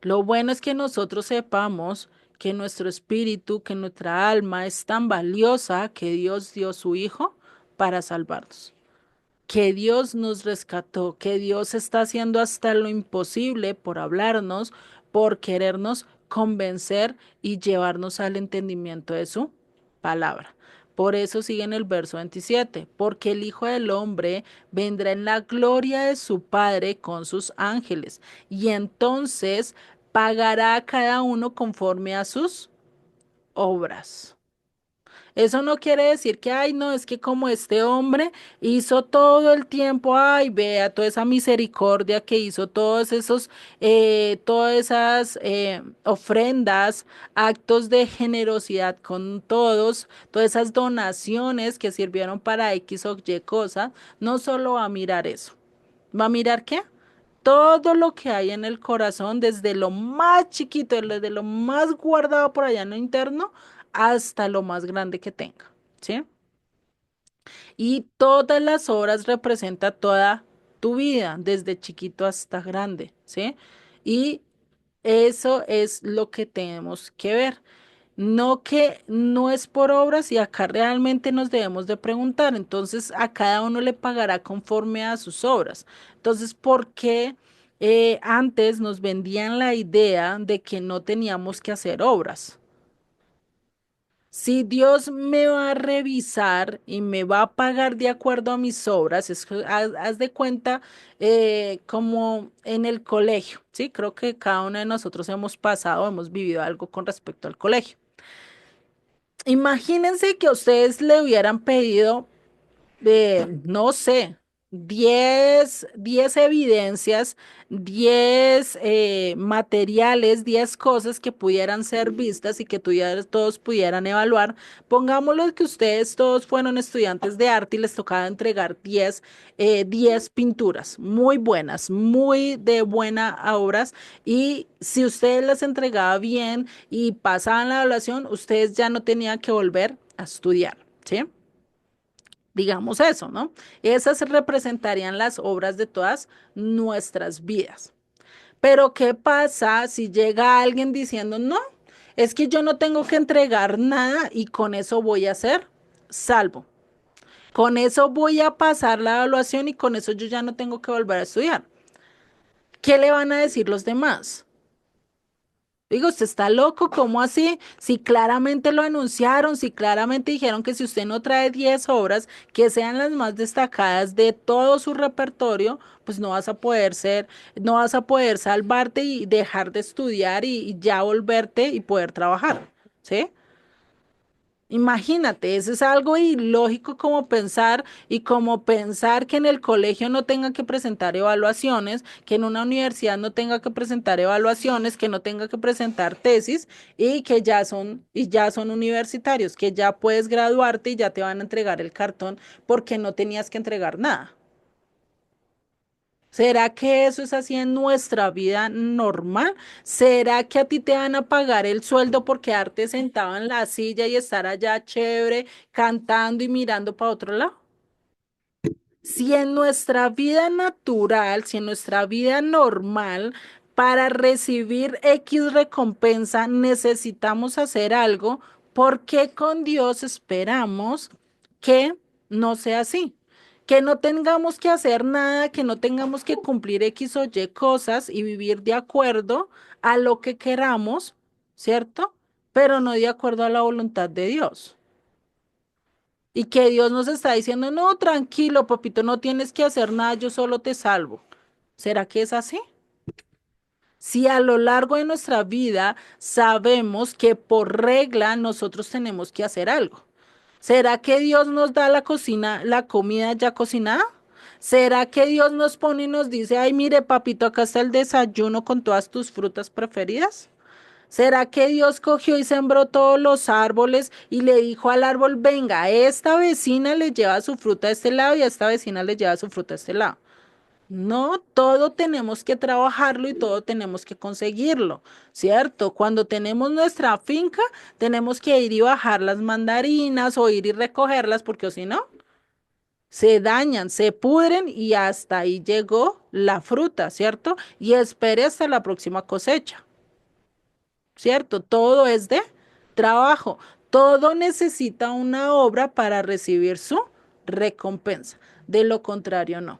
Lo bueno es que nosotros sepamos que nuestro espíritu, que nuestra alma es tan valiosa que Dios dio su Hijo para salvarnos, que Dios nos rescató, que Dios está haciendo hasta lo imposible por hablarnos, por querernos convencer y llevarnos al entendimiento de su palabra. Por eso sigue en el verso 27, porque el Hijo del Hombre vendrá en la gloria de su Padre con sus ángeles, y entonces pagará a cada uno conforme a sus obras. Eso no quiere decir que, ay, no, es que como este hombre hizo todo el tiempo, ay, vea toda esa misericordia que hizo, todas esas ofrendas, actos de generosidad con todos, todas esas donaciones que sirvieron para X o Y cosa, no solo va a mirar eso, va a mirar qué, todo lo que hay en el corazón, desde lo más chiquito, desde lo más guardado por allá en lo interno, hasta lo más grande que tenga, ¿sí? Y todas las obras representa toda tu vida, desde chiquito hasta grande, ¿sí? Y eso es lo que tenemos que ver. No que no es por obras y acá realmente nos debemos de preguntar. Entonces, a cada uno le pagará conforme a sus obras. Entonces, ¿por qué antes nos vendían la idea de que no teníamos que hacer obras? Si Dios me va a revisar y me va a pagar de acuerdo a mis obras, haz de cuenta como en el colegio, ¿sí? Creo que cada uno de nosotros hemos pasado, hemos vivido algo con respecto al colegio. Imagínense que a ustedes le hubieran pedido no sé, 10 evidencias, 10 materiales, 10 cosas que pudieran ser vistas y que todos pudieran evaluar. Pongámoslo que ustedes todos fueron estudiantes de arte y les tocaba entregar 10 pinturas muy buenas, muy de buena obras. Y si ustedes las entregaba bien y pasaban la evaluación, ustedes ya no tenían que volver a estudiar, ¿sí? Digamos eso, ¿no? Esas representarían las obras de todas nuestras vidas. Pero ¿qué pasa si llega alguien diciendo, no, es que yo no tengo que entregar nada y con eso voy a ser salvo? Con eso voy a pasar la evaluación y con eso yo ya no tengo que volver a estudiar. ¿Qué le van a decir los demás? Digo, usted está loco, ¿cómo así? Si claramente lo anunciaron, si claramente dijeron que si usted no trae 10 obras que sean las más destacadas de todo su repertorio, pues no vas a poder ser, no vas a poder salvarte y dejar de estudiar y ya volverte y poder trabajar, ¿sí? Imagínate, eso es algo ilógico como pensar y como pensar que en el colegio no tenga que presentar evaluaciones, que en una universidad no tenga que presentar evaluaciones, que no tenga que presentar tesis y ya son universitarios, que ya puedes graduarte y ya te van a entregar el cartón porque no tenías que entregar nada. ¿Será que eso es así en nuestra vida normal? ¿Será que a ti te van a pagar el sueldo por quedarte sentado en la silla y estar allá chévere, cantando y mirando para otro lado? Si en nuestra vida natural, si en nuestra vida normal, para recibir X recompensa necesitamos hacer algo, ¿por qué con Dios esperamos que no sea así? Que no tengamos que hacer nada, que no tengamos que cumplir X o Y cosas y vivir de acuerdo a lo que queramos, ¿cierto? Pero no de acuerdo a la voluntad de Dios. Y que Dios nos está diciendo, no, tranquilo, papito, no tienes que hacer nada, yo solo te salvo. ¿Será que es así? Si a lo largo de nuestra vida sabemos que por regla nosotros tenemos que hacer algo. ¿Será que Dios nos da la cocina, la comida ya cocinada? ¿Será que Dios nos pone y nos dice, ay, mire, papito, acá está el desayuno con todas tus frutas preferidas? ¿Será que Dios cogió y sembró todos los árboles y le dijo al árbol, venga, a esta vecina le lleva su fruta a este lado y a esta vecina le lleva su fruta a este lado? No, todo tenemos que trabajarlo y todo tenemos que conseguirlo, ¿cierto? Cuando tenemos nuestra finca, tenemos que ir y bajar las mandarinas o ir y recogerlas porque o si no, se dañan, se pudren y hasta ahí llegó la fruta, ¿cierto? Y espere hasta la próxima cosecha. ¿Cierto? Todo es de trabajo. Todo necesita una obra para recibir su recompensa. De lo contrario, no.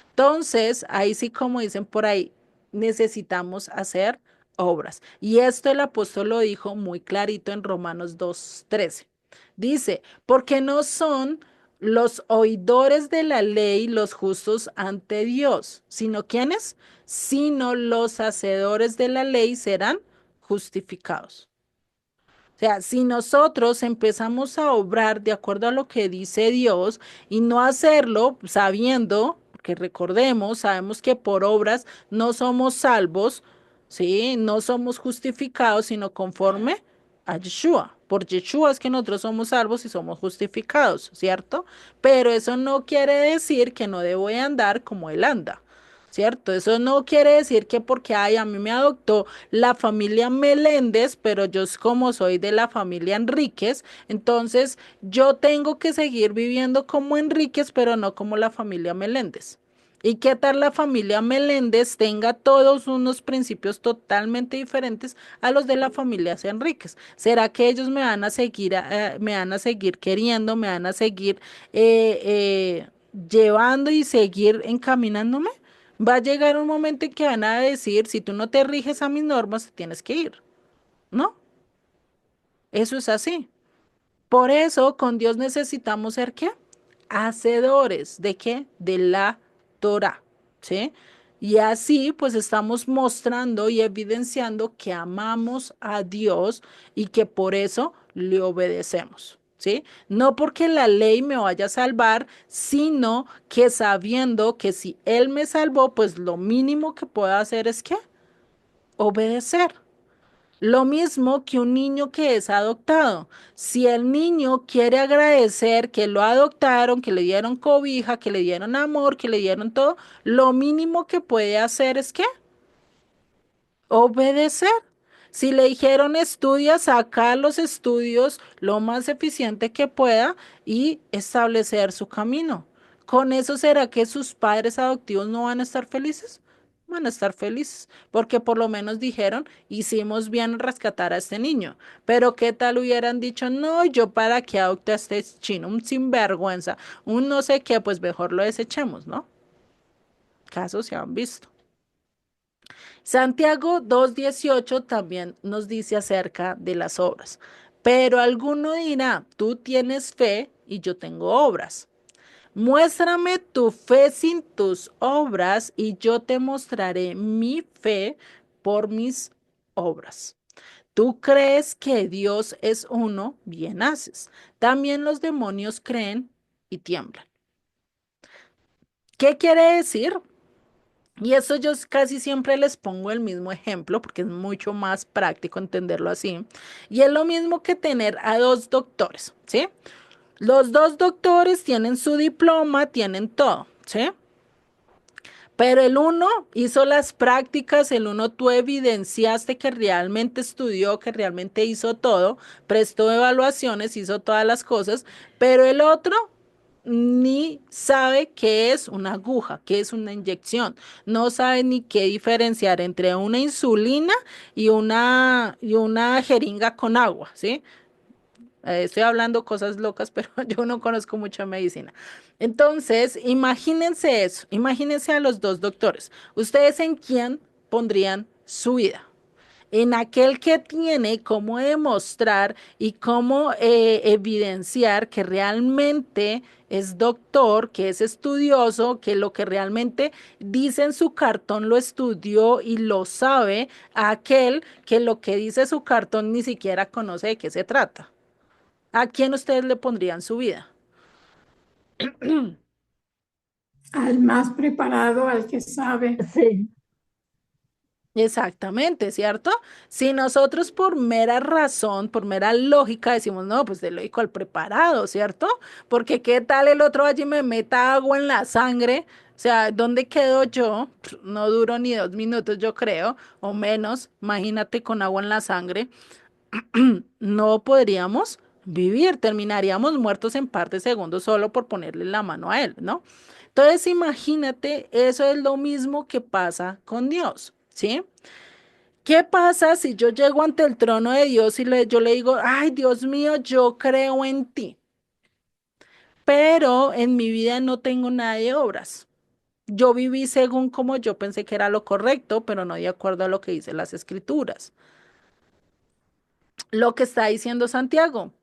Entonces, ahí sí, como dicen por ahí, necesitamos hacer obras. Y esto el apóstol lo dijo muy clarito en Romanos 2:13. Dice, porque no son los oidores de la ley los justos ante Dios, sino ¿quiénes? Sino los hacedores de la ley serán justificados. O sea, si nosotros empezamos a obrar de acuerdo a lo que dice Dios y no hacerlo sabiendo, que recordemos, sabemos que por obras no somos salvos, ¿sí? No somos justificados, sino conforme a Yeshua. Por Yeshua es que nosotros somos salvos y somos justificados, ¿cierto? Pero eso no quiere decir que no debo de andar como Él anda. ¿cierto? Eso no quiere decir que porque ay, a mí me adoptó la familia Meléndez, pero yo como soy de la familia Enríquez, entonces yo tengo que seguir viviendo como Enríquez, pero no como la familia Meléndez. ¿Y qué tal la familia Meléndez tenga todos unos principios totalmente diferentes a los de la familia Enríquez? ¿Será que ellos me van a seguir queriendo, me van a seguir llevando y seguir encaminándome? Va a llegar un momento en que van a decir, si tú no te riges a mis normas, te tienes que ir, ¿no? Eso es así. Por eso con Dios necesitamos ser ¿qué? Hacedores de qué? De la Torah, ¿sí? Y así pues estamos mostrando y evidenciando que amamos a Dios y que por eso le obedecemos, ¿sí? No porque la ley me vaya a salvar, sino que sabiendo que si Él me salvó, pues lo mínimo que puedo hacer es ¿qué? Obedecer. Lo mismo que un niño que es adoptado. Si el niño quiere agradecer que lo adoptaron, que le dieron cobija, que le dieron amor, que le dieron todo, lo mínimo que puede hacer es ¿qué? Obedecer. Si le dijeron estudia, sacar los estudios lo más eficiente que pueda y establecer su camino. ¿Con eso será que sus padres adoptivos no van a estar felices? Van a estar felices, porque por lo menos dijeron, hicimos bien en rescatar a este niño. Pero ¿qué tal hubieran dicho, no, yo para qué adopté a este chino, un sinvergüenza, un no sé qué, pues mejor lo desechemos, ¿no? Casos se han visto. Santiago 2:18 también nos dice acerca de las obras. Pero alguno dirá, tú tienes fe y yo tengo obras. Muéstrame tu fe sin tus obras y yo te mostraré mi fe por mis obras. Tú crees que Dios es uno, bien haces. También los demonios creen y tiemblan. ¿Qué quiere decir? Y eso yo casi siempre les pongo el mismo ejemplo porque es mucho más práctico entenderlo así. Y es lo mismo que tener a dos doctores, ¿sí? Los dos doctores tienen su diploma, tienen todo, ¿sí? Pero el uno hizo las prácticas, el uno tú evidenciaste que realmente estudió, que realmente hizo todo, prestó evaluaciones, hizo todas las cosas, pero el otro ni sabe qué es una aguja, qué es una inyección, no sabe ni qué diferenciar entre una insulina y una jeringa con agua, ¿sí? Estoy hablando cosas locas, pero yo no conozco mucha medicina. Entonces, imagínense eso, imagínense a los dos doctores. ¿Ustedes en quién pondrían su vida? En aquel que tiene cómo demostrar y cómo evidenciar que realmente es doctor, que es estudioso, que lo que realmente dice en su cartón lo estudió y lo sabe, a aquel que lo que dice su cartón ni siquiera conoce de qué se trata. ¿A quién ustedes le pondrían su vida? Al más preparado, al que sabe. Sí, Exactamente, ¿cierto? Si nosotros por mera razón, por mera lógica decimos, no, pues de lógico al preparado, ¿cierto? Porque qué tal el otro allí me meta agua en la sangre, o sea, ¿dónde quedo yo? No duro ni 2 minutos, yo creo, o menos, imagínate con agua en la sangre. No podríamos vivir, terminaríamos muertos en par de segundos solo por ponerle la mano a él, ¿no? Entonces, imagínate, eso es lo mismo que pasa con Dios, ¿sí? ¿Qué pasa si yo llego ante el trono de Dios y yo le digo, ay, Dios mío, yo creo en ti, pero en mi vida no tengo nada de obras? Yo viví según como yo pensé que era lo correcto, pero no de acuerdo a lo que dicen las escrituras. Lo que está diciendo Santiago.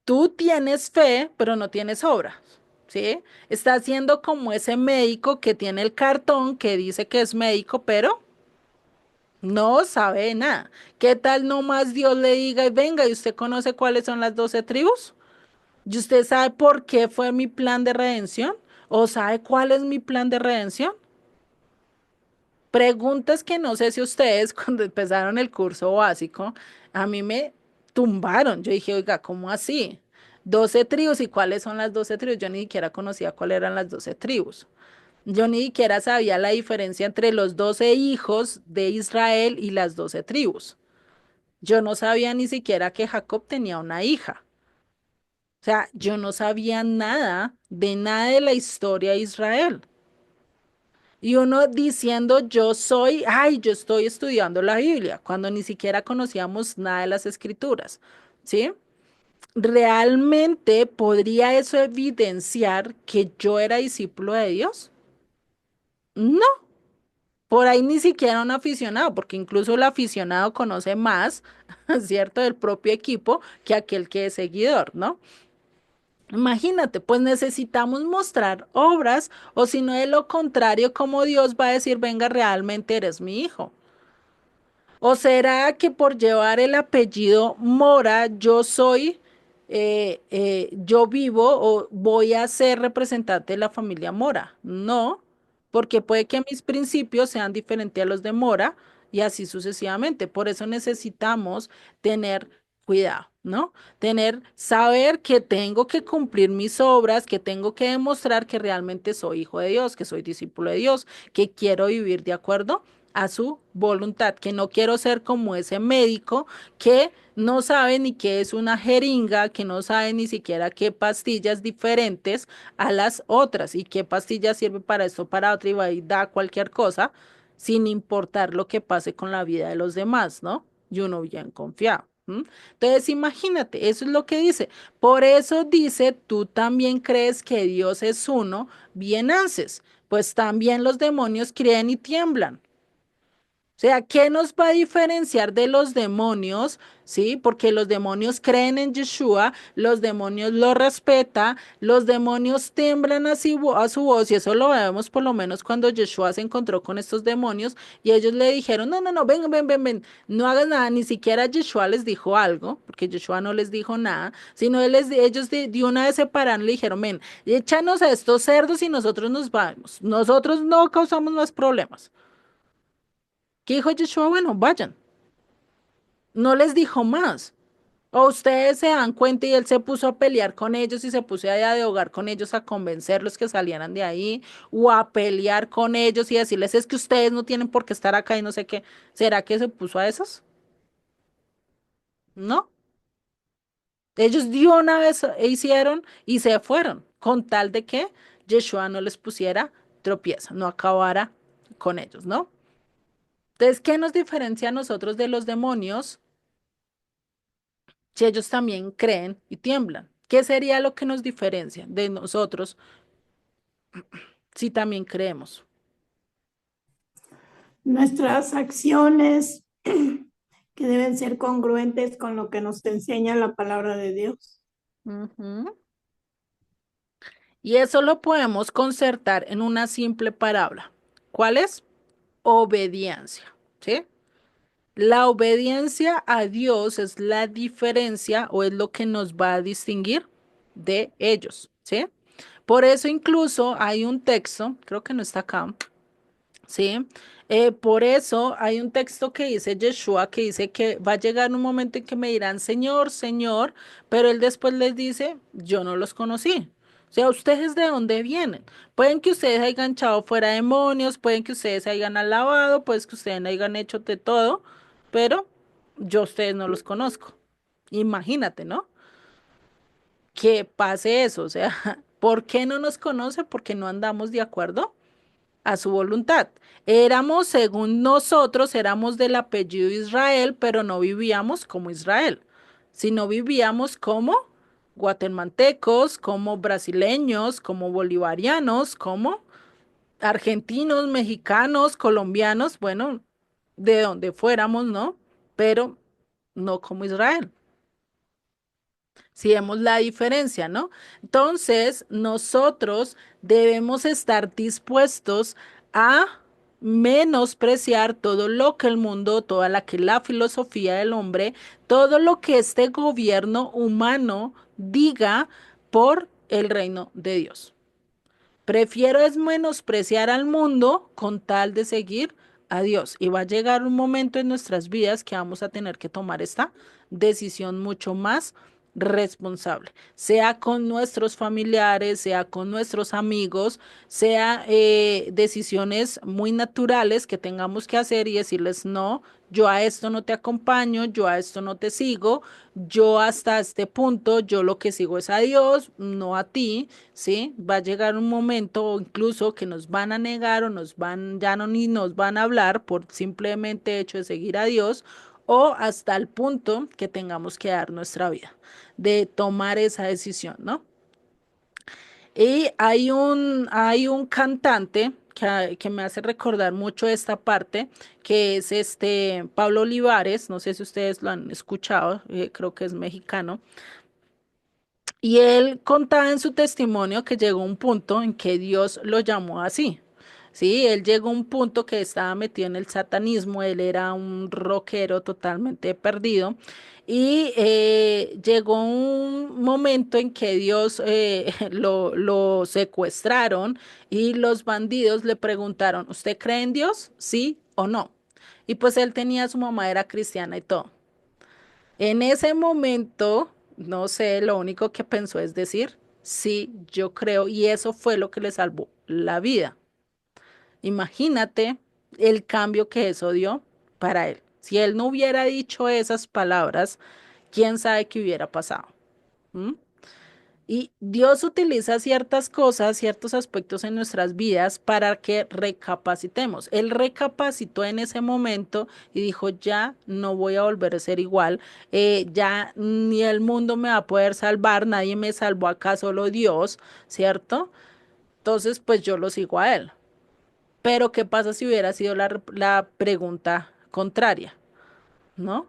Tú tienes fe, pero no tienes obras, ¿sí? Está siendo como ese médico que tiene el cartón que dice que es médico, pero no sabe nada. ¿Qué tal nomás Dios le diga, y venga, y usted conoce cuáles son las 12 tribus? ¿Y usted sabe por qué fue mi plan de redención? ¿O sabe cuál es mi plan de redención? Preguntas que no sé si ustedes cuando empezaron el curso básico, a mí me tumbaron. Yo dije, oiga, ¿cómo así? 12 tribus, ¿y cuáles son las 12 tribus? Yo ni siquiera conocía cuáles eran las 12 tribus. Yo ni siquiera sabía la diferencia entre los 12 hijos de Israel y las 12 tribus. Yo no sabía ni siquiera que Jacob tenía una hija. O sea, yo no sabía nada de la historia de Israel. Y uno diciendo, yo estoy estudiando la Biblia, cuando ni siquiera conocíamos nada de las escrituras, ¿sí? ¿Realmente podría eso evidenciar que yo era discípulo de Dios? No, por ahí ni siquiera un aficionado, porque incluso el aficionado conoce más, ¿cierto?, del propio equipo que aquel que es seguidor, ¿no? Imagínate, pues necesitamos mostrar obras, o si no de lo contrario, como Dios va a decir, venga, realmente eres mi hijo. ¿O será que por llevar el apellido Mora, yo vivo o voy a ser representante de la familia Mora? No, porque puede que mis principios sean diferentes a los de Mora y así sucesivamente. Por eso necesitamos tener cuidado, ¿no? Saber que tengo que cumplir mis obras, que tengo que demostrar que realmente soy hijo de Dios, que soy discípulo de Dios, que quiero vivir de acuerdo a su voluntad, que no quiero ser como ese médico que no sabe ni qué es una jeringa, que no sabe ni siquiera qué pastillas diferentes a las otras y qué pastilla sirve para esto, para otra y va y da cualquier cosa, sin importar lo que pase con la vida de los demás, ¿no? Y uno bien confiado. Entonces, imagínate, eso es lo que dice. Por eso dice, tú también crees que Dios es uno, bien haces, pues también los demonios creen y tiemblan. O sea, ¿qué nos va a diferenciar de los demonios? ¿Sí? Porque los demonios creen en Yeshua, los demonios lo respetan, los demonios tiemblan a su voz, y eso lo vemos por lo menos cuando Yeshua se encontró con estos demonios y ellos le dijeron, no, no, no, ven, ven, ven, ven, no hagas nada, ni siquiera Yeshua les dijo algo, porque Yeshua no les dijo nada, sino ellos de una vez se pararon y le dijeron, ven, échanos a estos cerdos y nosotros nos vamos, nosotros no causamos más problemas. ¿Qué dijo Yeshua? Bueno, vayan. No les dijo más. O ustedes se dan cuenta y él se puso a pelear con ellos y se puso allá a dialogar con ellos a convencerlos que salieran de ahí o a pelear con ellos y decirles es que ustedes no tienen por qué estar acá y no sé qué. ¿Será que se puso a esos? No. Ellos de una vez hicieron y se fueron con tal de que Yeshua no les pusiera tropiezo, no acabara con ellos, ¿no? Entonces, ¿qué nos diferencia a nosotros de los demonios? Si ellos también creen y tiemblan. ¿Qué sería lo que nos diferencia de nosotros si también creemos? Nuestras acciones que deben ser congruentes con lo que nos enseña la palabra de Dios. Ujú. Y eso lo podemos concertar en una simple palabra. ¿Cuál es? Obediencia. ¿Sí? La obediencia a Dios es la diferencia o es lo que nos va a distinguir de ellos. ¿Sí? Por eso incluso hay un texto, creo que no está acá. Sí, por eso hay un texto que dice Yeshua que dice que va a llegar un momento en que me dirán Señor, Señor, pero él después les dice, yo no los conocí. O sea, ¿ustedes de dónde vienen? Pueden que ustedes hayan echado fuera demonios, pueden que ustedes hayan alabado, pueden que ustedes hayan hecho de todo, pero yo a ustedes no los conozco. Imagínate, ¿no? Que pase eso, o sea, ¿por qué no nos conoce? Porque no andamos de acuerdo a su voluntad. Éramos, según nosotros, éramos del apellido Israel, pero no vivíamos como Israel, sino vivíamos como guatemaltecos, como brasileños, como bolivarianos, como argentinos, mexicanos, colombianos, bueno, de donde fuéramos, ¿no? Pero no como Israel. Si vemos la diferencia, ¿no? Entonces, nosotros debemos estar dispuestos a menospreciar todo lo que el mundo, toda la filosofía del hombre, todo lo que este gobierno humano diga por el reino de Dios. Prefiero es menospreciar al mundo con tal de seguir a Dios. Y va a llegar un momento en nuestras vidas que vamos a tener que tomar esta decisión mucho más responsable, sea con nuestros familiares, sea con nuestros amigos, sea decisiones muy naturales que tengamos que hacer y decirles, no, yo a esto no te acompaño, yo a esto no te sigo, yo hasta este punto, yo lo que sigo es a Dios, no a ti, ¿sí? Va a llegar un momento incluso que nos van a negar o nos van, ya no ni nos van a hablar por simplemente hecho de seguir a Dios o hasta el punto que tengamos que dar nuestra vida, de tomar esa decisión, ¿no? Y hay un cantante que me hace recordar mucho esta parte, que es este Pablo Olivares, no sé si ustedes lo han escuchado, creo que es mexicano. Y él contaba en su testimonio que llegó un punto en que Dios lo llamó así. Sí, él llegó a un punto que estaba metido en el satanismo, él era un rockero totalmente perdido y llegó un momento en que Dios lo secuestraron y los bandidos le preguntaron, ¿usted cree en Dios? ¿Sí o no? Y pues él tenía, su mamá era cristiana y todo. En ese momento, no sé, lo único que pensó es decir, sí, yo creo, y eso fue lo que le salvó la vida. Imagínate el cambio que eso dio para él. Si él no hubiera dicho esas palabras, quién sabe qué hubiera pasado. ¿Mm? Y Dios utiliza ciertas cosas, ciertos aspectos en nuestras vidas para que recapacitemos. Él recapacitó en ese momento y dijo, ya no voy a volver a ser igual, ya ni el mundo me va a poder salvar, nadie me salvó acá, solo Dios, ¿cierto? Entonces, pues yo lo sigo a Él. Pero ¿qué pasa si hubiera sido la pregunta contraria? ¿No?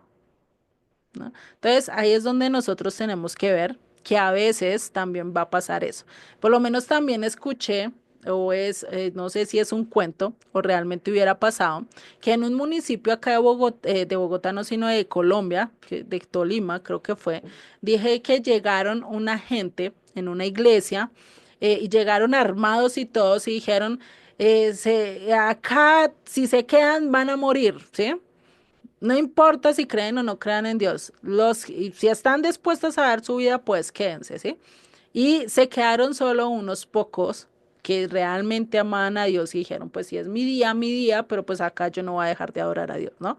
¿No? Entonces, ahí es donde nosotros tenemos que ver que a veces también va a pasar eso. Por lo menos también escuché, o es, no sé si es un cuento o realmente hubiera pasado, que en un municipio acá de Bogotá no, sino de Colombia, de Tolima creo que fue, dije que llegaron una gente en una iglesia y llegaron armados y todos y dijeron, acá si se quedan van a morir, ¿sí? No importa si creen o no crean en Dios, y si están dispuestos a dar su vida, pues quédense, ¿sí? Y se quedaron solo unos pocos que realmente amaban a Dios y dijeron, pues si es mi día, pero pues acá yo no voy a dejar de adorar a Dios, ¿no?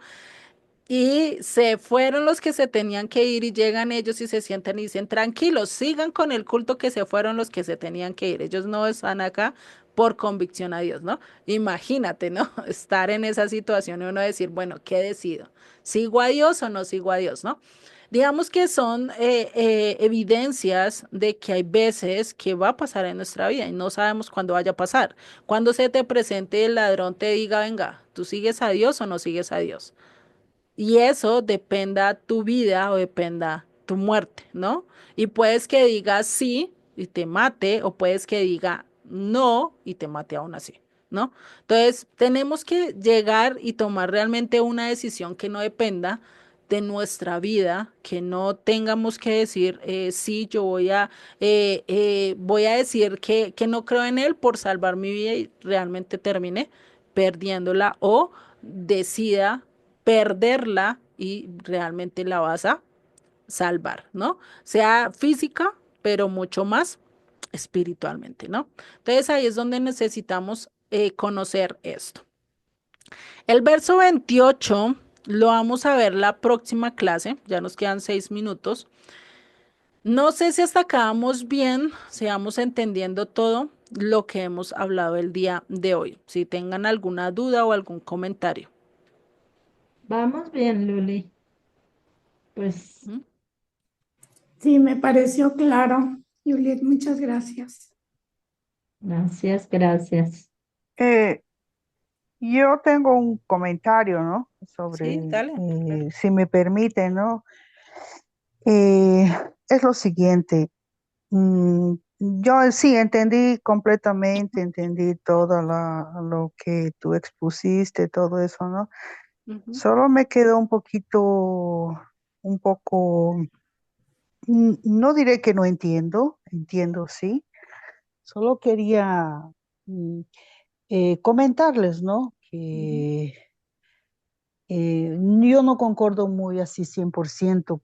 Y se fueron los que se tenían que ir y llegan ellos y se sientan y dicen, tranquilos, sigan con el culto que se fueron los que se tenían que ir. Ellos no están acá por convicción a Dios, ¿no? Imagínate, ¿no? Estar en esa situación y uno decir, bueno, ¿qué decido? ¿Sigo a Dios o no sigo a Dios, no? Digamos que son evidencias de que hay veces que va a pasar en nuestra vida y no sabemos cuándo vaya a pasar. Cuando se te presente el ladrón, te diga, venga, ¿tú sigues a Dios o no sigues a Dios? Y eso dependa tu vida o dependa tu muerte, ¿no? Y puedes que diga sí y te mate, o puedes que diga no y te mate aún así, ¿no? Entonces, tenemos que llegar y tomar realmente una decisión que no dependa de nuestra vida, que no tengamos que decir, sí, yo voy a decir que no creo en él por salvar mi vida y realmente termine perdiéndola o decida perderla y realmente la vas a salvar, ¿no? Sea física, pero mucho más espiritualmente, ¿no? Entonces ahí es donde necesitamos conocer esto. El verso 28 lo vamos a ver la próxima clase, ya nos quedan 6 minutos. No sé si hasta acá vamos bien, si vamos entendiendo todo lo que hemos hablado el día de hoy. Si tengan alguna duda o algún comentario. Vamos bien, Luli. Pues ¿Mm? Sí, me pareció claro. Juliet, muchas gracias. gracias, gracias. Eh, yo tengo un comentario, ¿no? Sobre, Sí, dale. si me permite, ¿no? Eh, es lo siguiente. Yo sí entendí completamente, entendí todo lo que tú expusiste, todo eso, ¿no? Ujú. Solo me quedó un poco, no diré que no entiendo, entiendo sí. Solo quería mm, comentarles, ¿no? Ujú. Que yo no concordo muy así 100%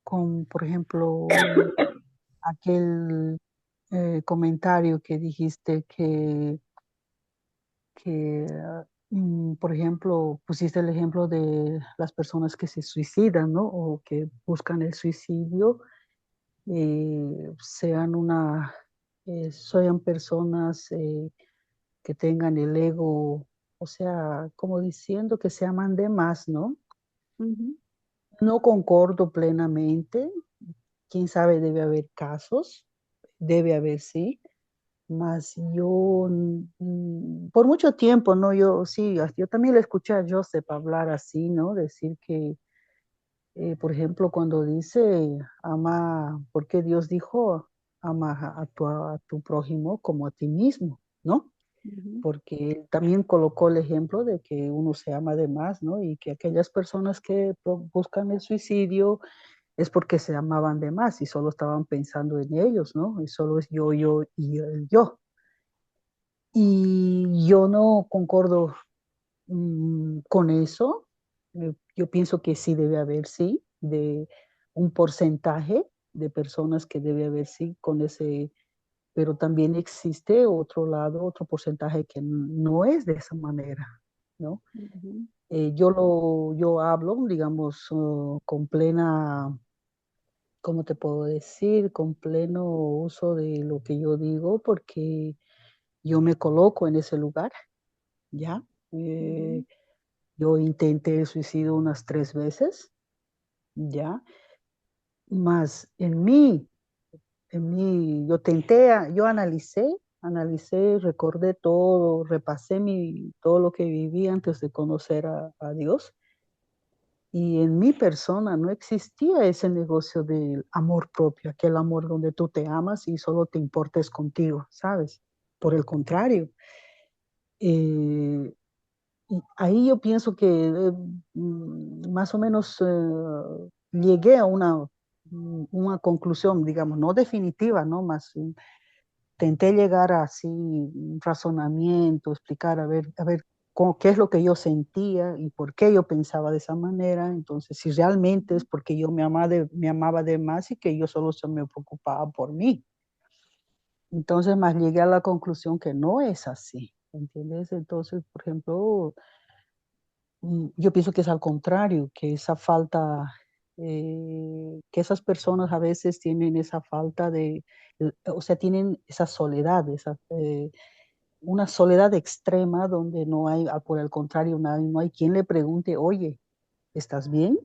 con, por ejemplo, aquel comentario que dijiste que por ejemplo, pusiste el ejemplo de las personas que se suicidan, ¿no? O que buscan el suicidio, sean sean personas que tengan el ego, o sea, como diciendo que se aman de más, ¿no? Ujú, No concordo plenamente. Quién sabe, debe haber casos, debe haber, sí, mas yo, por mucho tiempo, ¿no? Yo sí, yo también le escuché a Joseph hablar así, ¿no? Decir que, por ejemplo, cuando dice, ama, porque Dios dijo, ama a tu prójimo como a ti mismo, ¿no? ujú, Porque él también colocó el ejemplo de que uno se ama de más, ¿no? Y que aquellas personas que buscan el suicidio es porque se amaban de más y solo estaban pensando en ellos, ¿no? Y solo es yo y el yo. Y yo no concordo con eso. Yo pienso que sí debe haber, sí, de un porcentaje de personas que debe haber, sí, con ese, pero también existe otro lado, otro porcentaje que no es de esa manera, ¿no? ujú, Yo hablo, digamos, con plena, ¿cómo te puedo decir? Con pleno uso de lo que yo digo, porque yo me coloco en ese lugar, ¿ya? Eh, ujú, yo intenté el suicidio unas 3 veces, ¿ya? Más yo tenté, yo analicé, recordé todo, repasé todo lo que viví antes de conocer a Dios. Y en mi persona no existía ese negocio del amor propio, aquel amor donde tú te amas y solo te importes contigo, ¿sabes? Por el contrario, eh, y ahí yo pienso que más o menos llegué a una conclusión, digamos, no definitiva, ¿no? Más intenté llegar a así un razonamiento, explicar, a ver qué es lo que yo sentía y por qué yo pensaba de esa manera. Entonces, si realmente es porque yo me amaba de más y que yo solo se me preocupaba por mí. Entonces, más llegué a la conclusión que no es así, ¿entiendes? Entonces, por ejemplo, yo pienso que es al contrario, que esa falta, que esas personas a veces tienen esa falta o sea, tienen esa soledad, una soledad extrema donde no hay, por el contrario, no hay quien le pregunte, oye, ¿estás bien?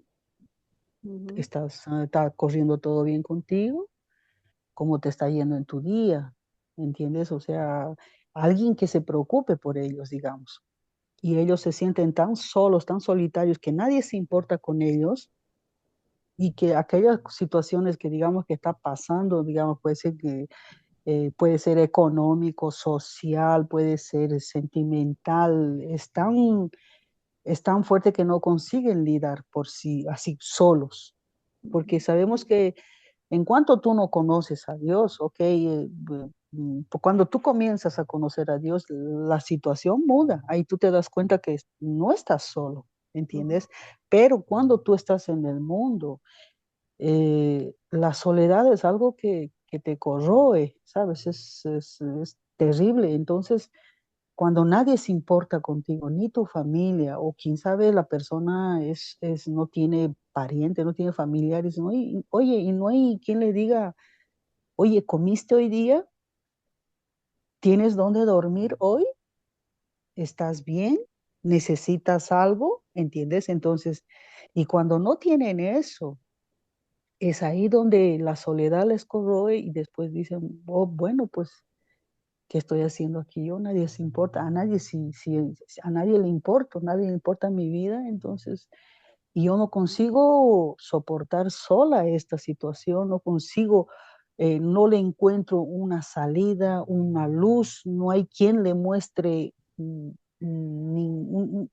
ujú, ¿Está corriendo todo bien contigo? ¿Cómo te está yendo en tu día? ¿Entiendes? O sea, alguien que se preocupe por ellos, digamos. Y ellos se sienten tan solos, tan solitarios, que nadie se importa con ellos y que aquellas situaciones que digamos que está pasando, digamos, puede ser económico, social, puede ser sentimental, es tan fuerte que no consiguen lidiar por sí, así solos, porque sabemos que en cuanto tú no conoces a Dios, ok, cuando tú comienzas a conocer a Dios, la situación muda, ahí tú te das cuenta que no estás solo, ¿entiendes? Pero cuando tú estás en el mundo, la soledad es algo que te corroe, ¿sabes? Es terrible. Entonces, cuando nadie se importa contigo, ni tu familia, o quién sabe, la persona no tiene pariente, no tiene familiares, ¿no? Oye, y no hay quien le diga, oye, ¿comiste hoy día? ¿Tienes dónde dormir hoy? ¿Estás bien? ¿Necesitas algo? ¿Entiendes? Entonces, y cuando no tienen eso, es ahí donde la soledad les corroe y después dicen, oh, bueno, pues, ¿qué estoy haciendo aquí yo? Nadie se importa, a nadie, si a nadie le importa, nadie le importa mi vida, entonces, y yo no consigo soportar sola esta situación, no consigo, no le encuentro una salida, una luz, no hay quien le muestre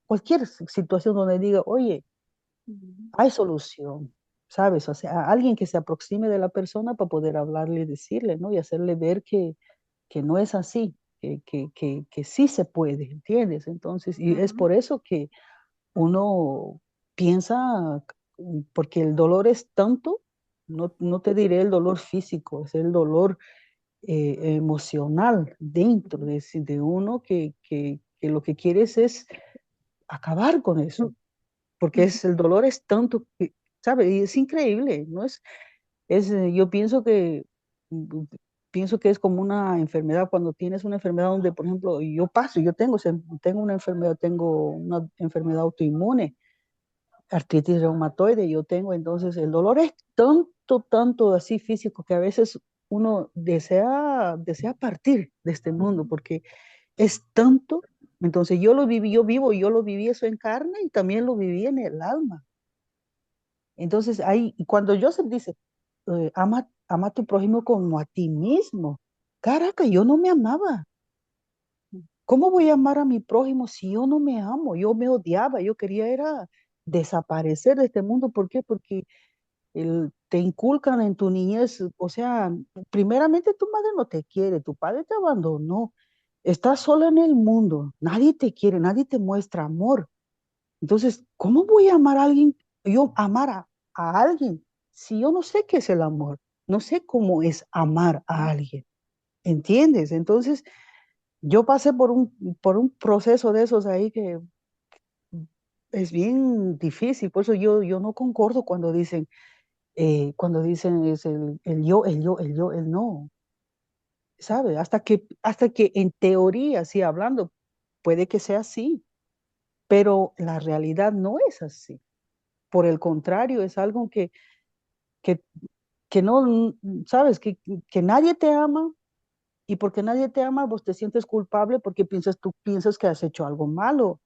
cualquier situación donde diga, oye, ujú, hay solución, ¿sabes? O sea, alguien que se aproxime de la persona para poder hablarle y decirle, ¿no? Y hacerle ver que no es así, que sí se puede, ¿entiendes? Entonces, y es ujú, por eso que uno piensa, porque el dolor es tanto no te diré el dolor físico, es el dolor emocional dentro de uno que lo que quieres es acabar con eso, porque el dolor es tanto, ¿sabes? Y es increíble, ¿no? Yo mm, pienso que es como una enfermedad, cuando tienes una enfermedad donde, por ejemplo, tengo una enfermedad autoinmune, artritis reumatoide, yo tengo, entonces el dolor es tanto, tanto así físico que a veces uno desea partir de este mundo porque es tanto. Entonces yo lo viví eso en carne y también lo viví en el alma. Entonces ahí, y cuando Joseph dice, ama a tu prójimo como a ti mismo, caraca, yo no me amaba. ¿Cómo voy a amar a mi prójimo si yo no me amo? Yo me odiaba, yo quería era desaparecer de este mundo. ¿Por qué? Porque te inculcan en tu niñez, o sea, primeramente tu madre no te quiere, tu padre te abandonó, estás sola en el mundo, nadie te quiere, nadie te muestra amor. Entonces, ¿cómo voy a amar a alguien, yo amar a alguien si yo no sé qué es el amor? No sé cómo es amar a alguien, ¿entiendes? Entonces, yo pasé por un proceso de esos ahí que es bien difícil, por eso yo no concordo cuando dicen es el yo, el yo, el yo, el no, ¿sabe? Hasta que en teoría, sí, hablando, puede que sea así, pero la realidad no es así. Por el contrario, es algo que, que no, ¿sabes? Que nadie te ama y porque nadie te ama, vos te sientes culpable porque tú piensas que has hecho algo malo.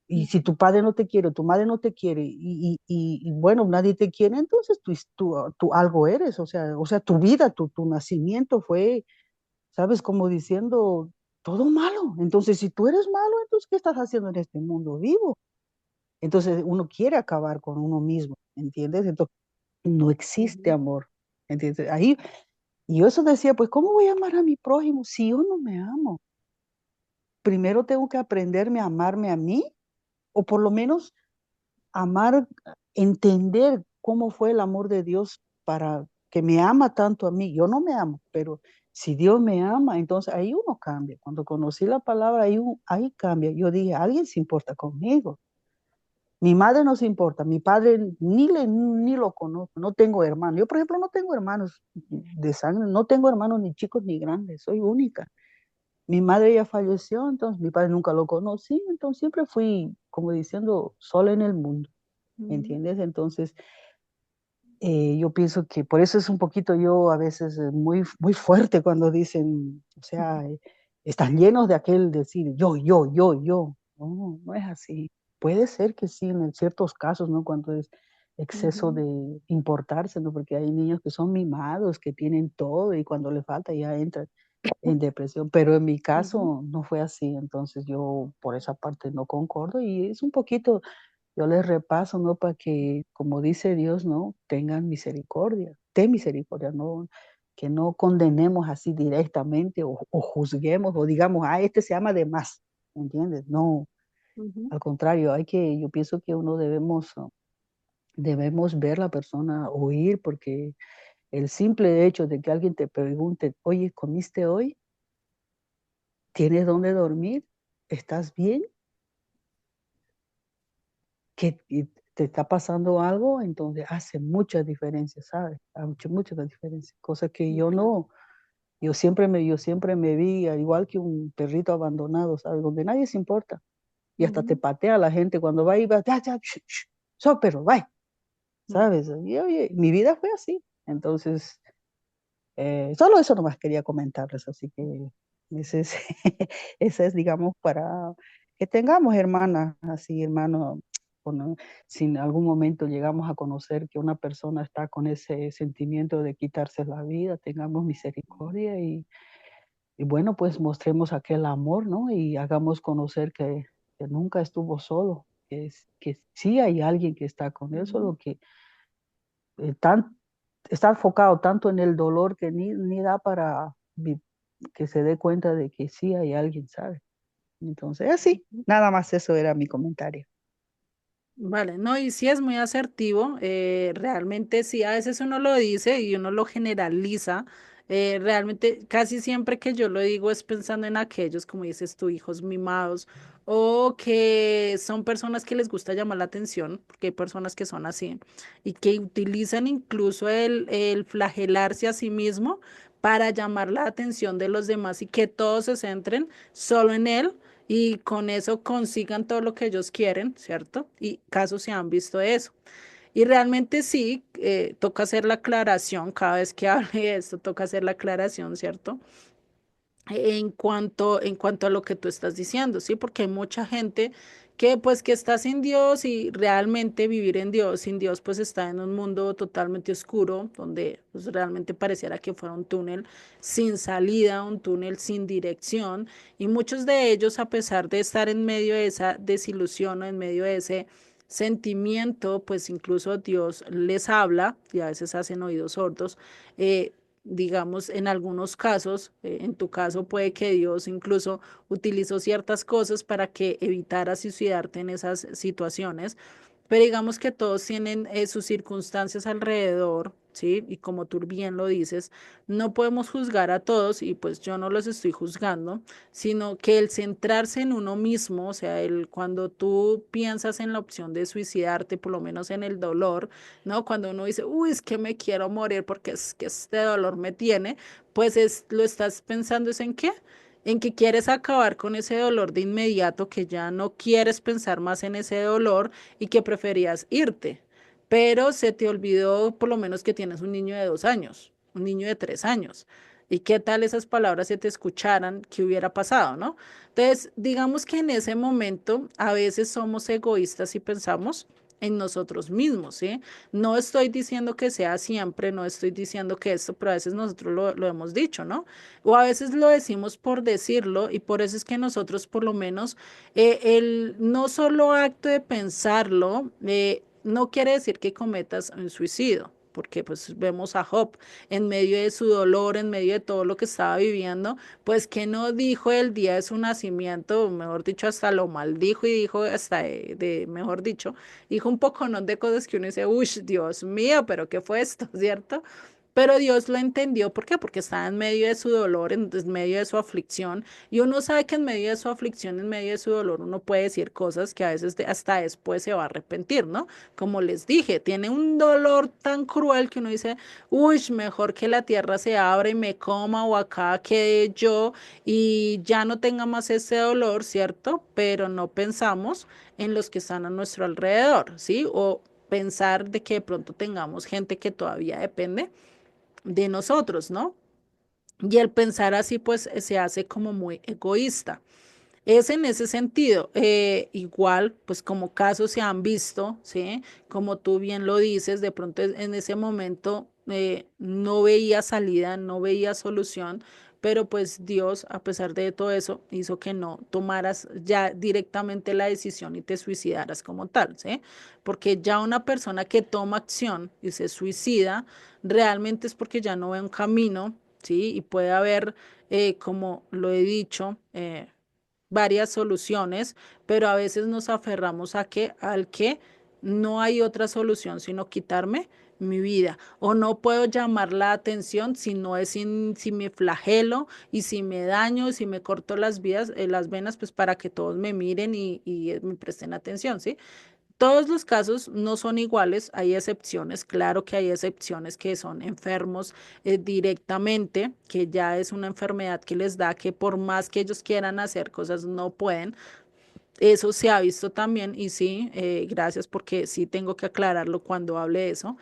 Y si tu padre no te quiere, tu madre no te quiere, y bueno, nadie te quiere, entonces tú algo eres, o sea, tu vida, tu nacimiento fue, ¿sabes? Como diciendo, todo malo. Entonces, si tú eres malo, entonces, ¿qué estás haciendo en este mundo vivo? Entonces, uno quiere acabar con uno mismo, ¿entiendes? Entonces, no existe amor, ¿entiendes? Ahí, y yo eso decía, pues, ¿cómo voy a amar a mi prójimo si yo no me amo? Primero tengo que aprenderme a amarme a mí, o por lo menos amar, entender cómo fue el amor de Dios para que me ama tanto a mí. Yo no me amo, pero si Dios me ama, entonces ahí uno cambia. Cuando conocí la palabra, ahí cambia. Yo dije, alguien se importa conmigo. Mi madre no se importa, mi padre ni lo conozco, no tengo hermanos. Yo, por ejemplo, no tengo hermanos de sangre, no tengo hermanos ni chicos ni grandes, soy única. Mi madre ya falleció, entonces mi padre nunca lo conocí, entonces siempre fui, como diciendo, sola en el mundo. ¿Entiendes? Entonces, yo pienso que por eso es un poquito yo a veces muy, muy fuerte cuando dicen, o sea, están llenos de aquel decir yo, yo, yo, yo. No, no es así. Puede ser que sí, en ciertos casos, ¿no? Cuando es exceso de importarse, ¿no? Porque hay niños que son mimados, que tienen todo y cuando le falta ya entran en depresión. Pero en mi caso no fue así, entonces yo por esa parte no concordo y es un poquito yo les repaso, ¿no? Para que, como dice Dios, ¿no? Tengan misericordia, ten misericordia, ¿no? Que no condenemos así directamente o juzguemos o digamos, este se ama de más, ¿entiendes? No, al contrario, yo pienso que uno debemos ver la persona, oír, porque el simple hecho de que alguien te pregunte, oye, ¿comiste hoy? ¿Tienes dónde dormir? ¿Estás bien? Que te está pasando algo, entonces hace mucha diferencia, ¿sabes? Hace mucha diferencia. Cosa que yo no, yo siempre me vi igual que un perrito abandonado, ¿sabes? Donde nadie se importa. Y hasta te patea la gente cuando va y va, ya, ya, so, pero, bye, ¿sabes? Y oye, mi vida fue así. Entonces, solo eso nomás quería comentarles, así que ese es, ese es, digamos, para que tengamos hermanas, así, hermanos, si en algún momento llegamos a conocer que una persona está con ese sentimiento de quitarse la vida, tengamos misericordia y bueno, pues mostremos aquel amor, ¿no? Y hagamos conocer que nunca estuvo solo, que sí hay alguien que está con él, solo que eh, tan, está enfocado tanto en el dolor que ni da para que se dé cuenta de que sí hay alguien, ¿sabe? Entonces, así, nada más eso era mi comentario. Vale, no, y sí es muy asertivo, realmente sí, a veces uno lo dice y uno lo generaliza, realmente casi siempre que yo lo digo es pensando en aquellos, como dices tú, hijos mimados, o que son personas que les gusta llamar la atención, porque hay personas que son así, y que utilizan incluso el flagelarse a sí mismo para llamar la atención de los demás y que todos se centren solo en él y con eso consigan todo lo que ellos quieren, ¿cierto? Y casos se han visto eso. Y realmente sí, toca hacer la aclaración, cada vez que hable de esto, toca hacer la aclaración, ¿cierto? En cuanto a lo que tú estás diciendo, ¿sí? Porque hay mucha gente que pues que está sin Dios y realmente vivir en Dios, sin Dios pues está en un mundo totalmente oscuro, donde pues realmente pareciera que fuera un túnel sin salida, un túnel sin dirección, y muchos de ellos, a pesar de estar en medio de esa desilusión o en medio de ese sentimiento, pues incluso Dios les habla y a veces hacen oídos sordos. Digamos, en algunos casos, en tu caso puede que Dios incluso utilizó ciertas cosas para que evitaras suicidarte en esas situaciones, pero digamos que todos tienen sus circunstancias alrededor, ¿sí? Y como tú bien lo dices, no podemos juzgar a todos y pues yo no los estoy juzgando, sino que el centrarse en uno mismo, o sea, el, cuando tú piensas en la opción de suicidarte, por lo menos en el dolor, ¿no? Cuando uno dice, uy, es que me quiero morir porque es que este dolor me tiene, pues es, lo estás pensando es en qué, en que quieres acabar con ese dolor de inmediato, que ya no quieres pensar más en ese dolor y que preferías irte, pero se te olvidó por lo menos que tienes un niño de 2 años, un niño de 3 años. ¿Y qué tal esas palabras se te escucharan? ¿Qué hubiera pasado, no? Entonces, digamos que en ese momento a veces somos egoístas y pensamos en nosotros mismos, ¿sí? No estoy diciendo que sea siempre, no estoy diciendo que esto, pero a veces nosotros lo hemos dicho, ¿no? O a veces lo decimos por decirlo y por eso es que nosotros por lo menos el no solo acto de pensarlo no quiere decir que cometas un suicidio. Porque pues vemos a Job en medio de su dolor, en medio de todo lo que estaba viviendo, pues que no dijo el día de su nacimiento, mejor dicho, hasta lo maldijo y dijo hasta mejor dicho, dijo un poco ¿no? de cosas que uno dice, uy, Dios mío, pero ¿qué fue esto? ¿Cierto? Pero Dios lo entendió, ¿por qué? Porque estaba en medio de su dolor, en medio de su aflicción, y uno sabe que en medio de su aflicción, en medio de su dolor, uno puede decir cosas que a veces hasta después se va a arrepentir, ¿no? Como les dije, tiene un dolor tan cruel que uno dice, uy, mejor que la tierra se abra y me coma o acá quede yo y ya no tenga más ese dolor, ¿cierto? Pero no pensamos en los que están a nuestro alrededor, ¿sí? O pensar de que de pronto tengamos gente que todavía depende de nosotros, ¿no? Y el pensar así, pues se hace como muy egoísta. Es en ese sentido, igual, pues como casos se han visto, ¿sí? Como tú bien lo dices, de pronto en ese momento no veía salida, no veía solución, pero pues Dios, a pesar de todo eso, hizo que no tomaras ya directamente la decisión y te suicidaras como tal, ¿sí? Porque ya una persona que toma acción y se suicida, realmente es porque ya no ve un camino, ¿sí? Y puede haber, como lo he dicho, varias soluciones, pero a veces nos aferramos a que, al que no hay otra solución sino quitarme mi vida, o no puedo llamar la atención si no es si me flagelo y si me daño, si me corto las venas, pues para que todos me miren y me presten atención, ¿sí? Todos los casos no son iguales, hay excepciones, claro que hay excepciones que son enfermos directamente, que ya es una enfermedad que les da, que por más que ellos quieran hacer cosas no pueden. Eso se ha visto también y sí, gracias porque sí tengo que aclararlo cuando hable de eso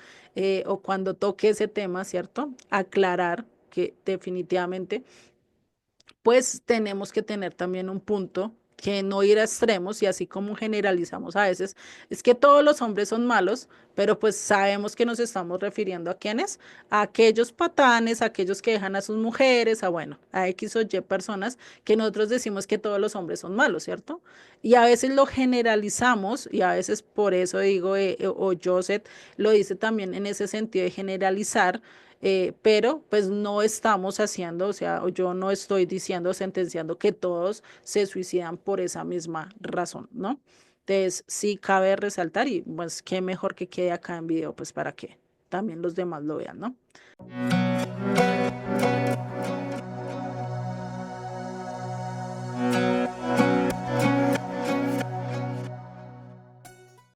o cuando toque ese tema, ¿cierto? Aclarar que definitivamente pues tenemos que tener también un punto que no ir a extremos y así como generalizamos a veces, es que todos los hombres son malos, pero pues sabemos que nos estamos refiriendo a quiénes, a aquellos patanes, a aquellos que dejan a sus mujeres, a bueno, a X o Y personas que nosotros decimos que todos los hombres son malos, ¿cierto? Y a veces lo generalizamos y a veces por eso digo, o Joseph lo dice también en ese sentido de generalizar, pero pues no estamos haciendo, o sea, yo no estoy diciendo, sentenciando que todos se suicidan por esa misma razón, ¿no? Entonces, sí cabe resaltar y pues qué mejor que quede acá en video, pues para que también los demás lo vean, ¿no?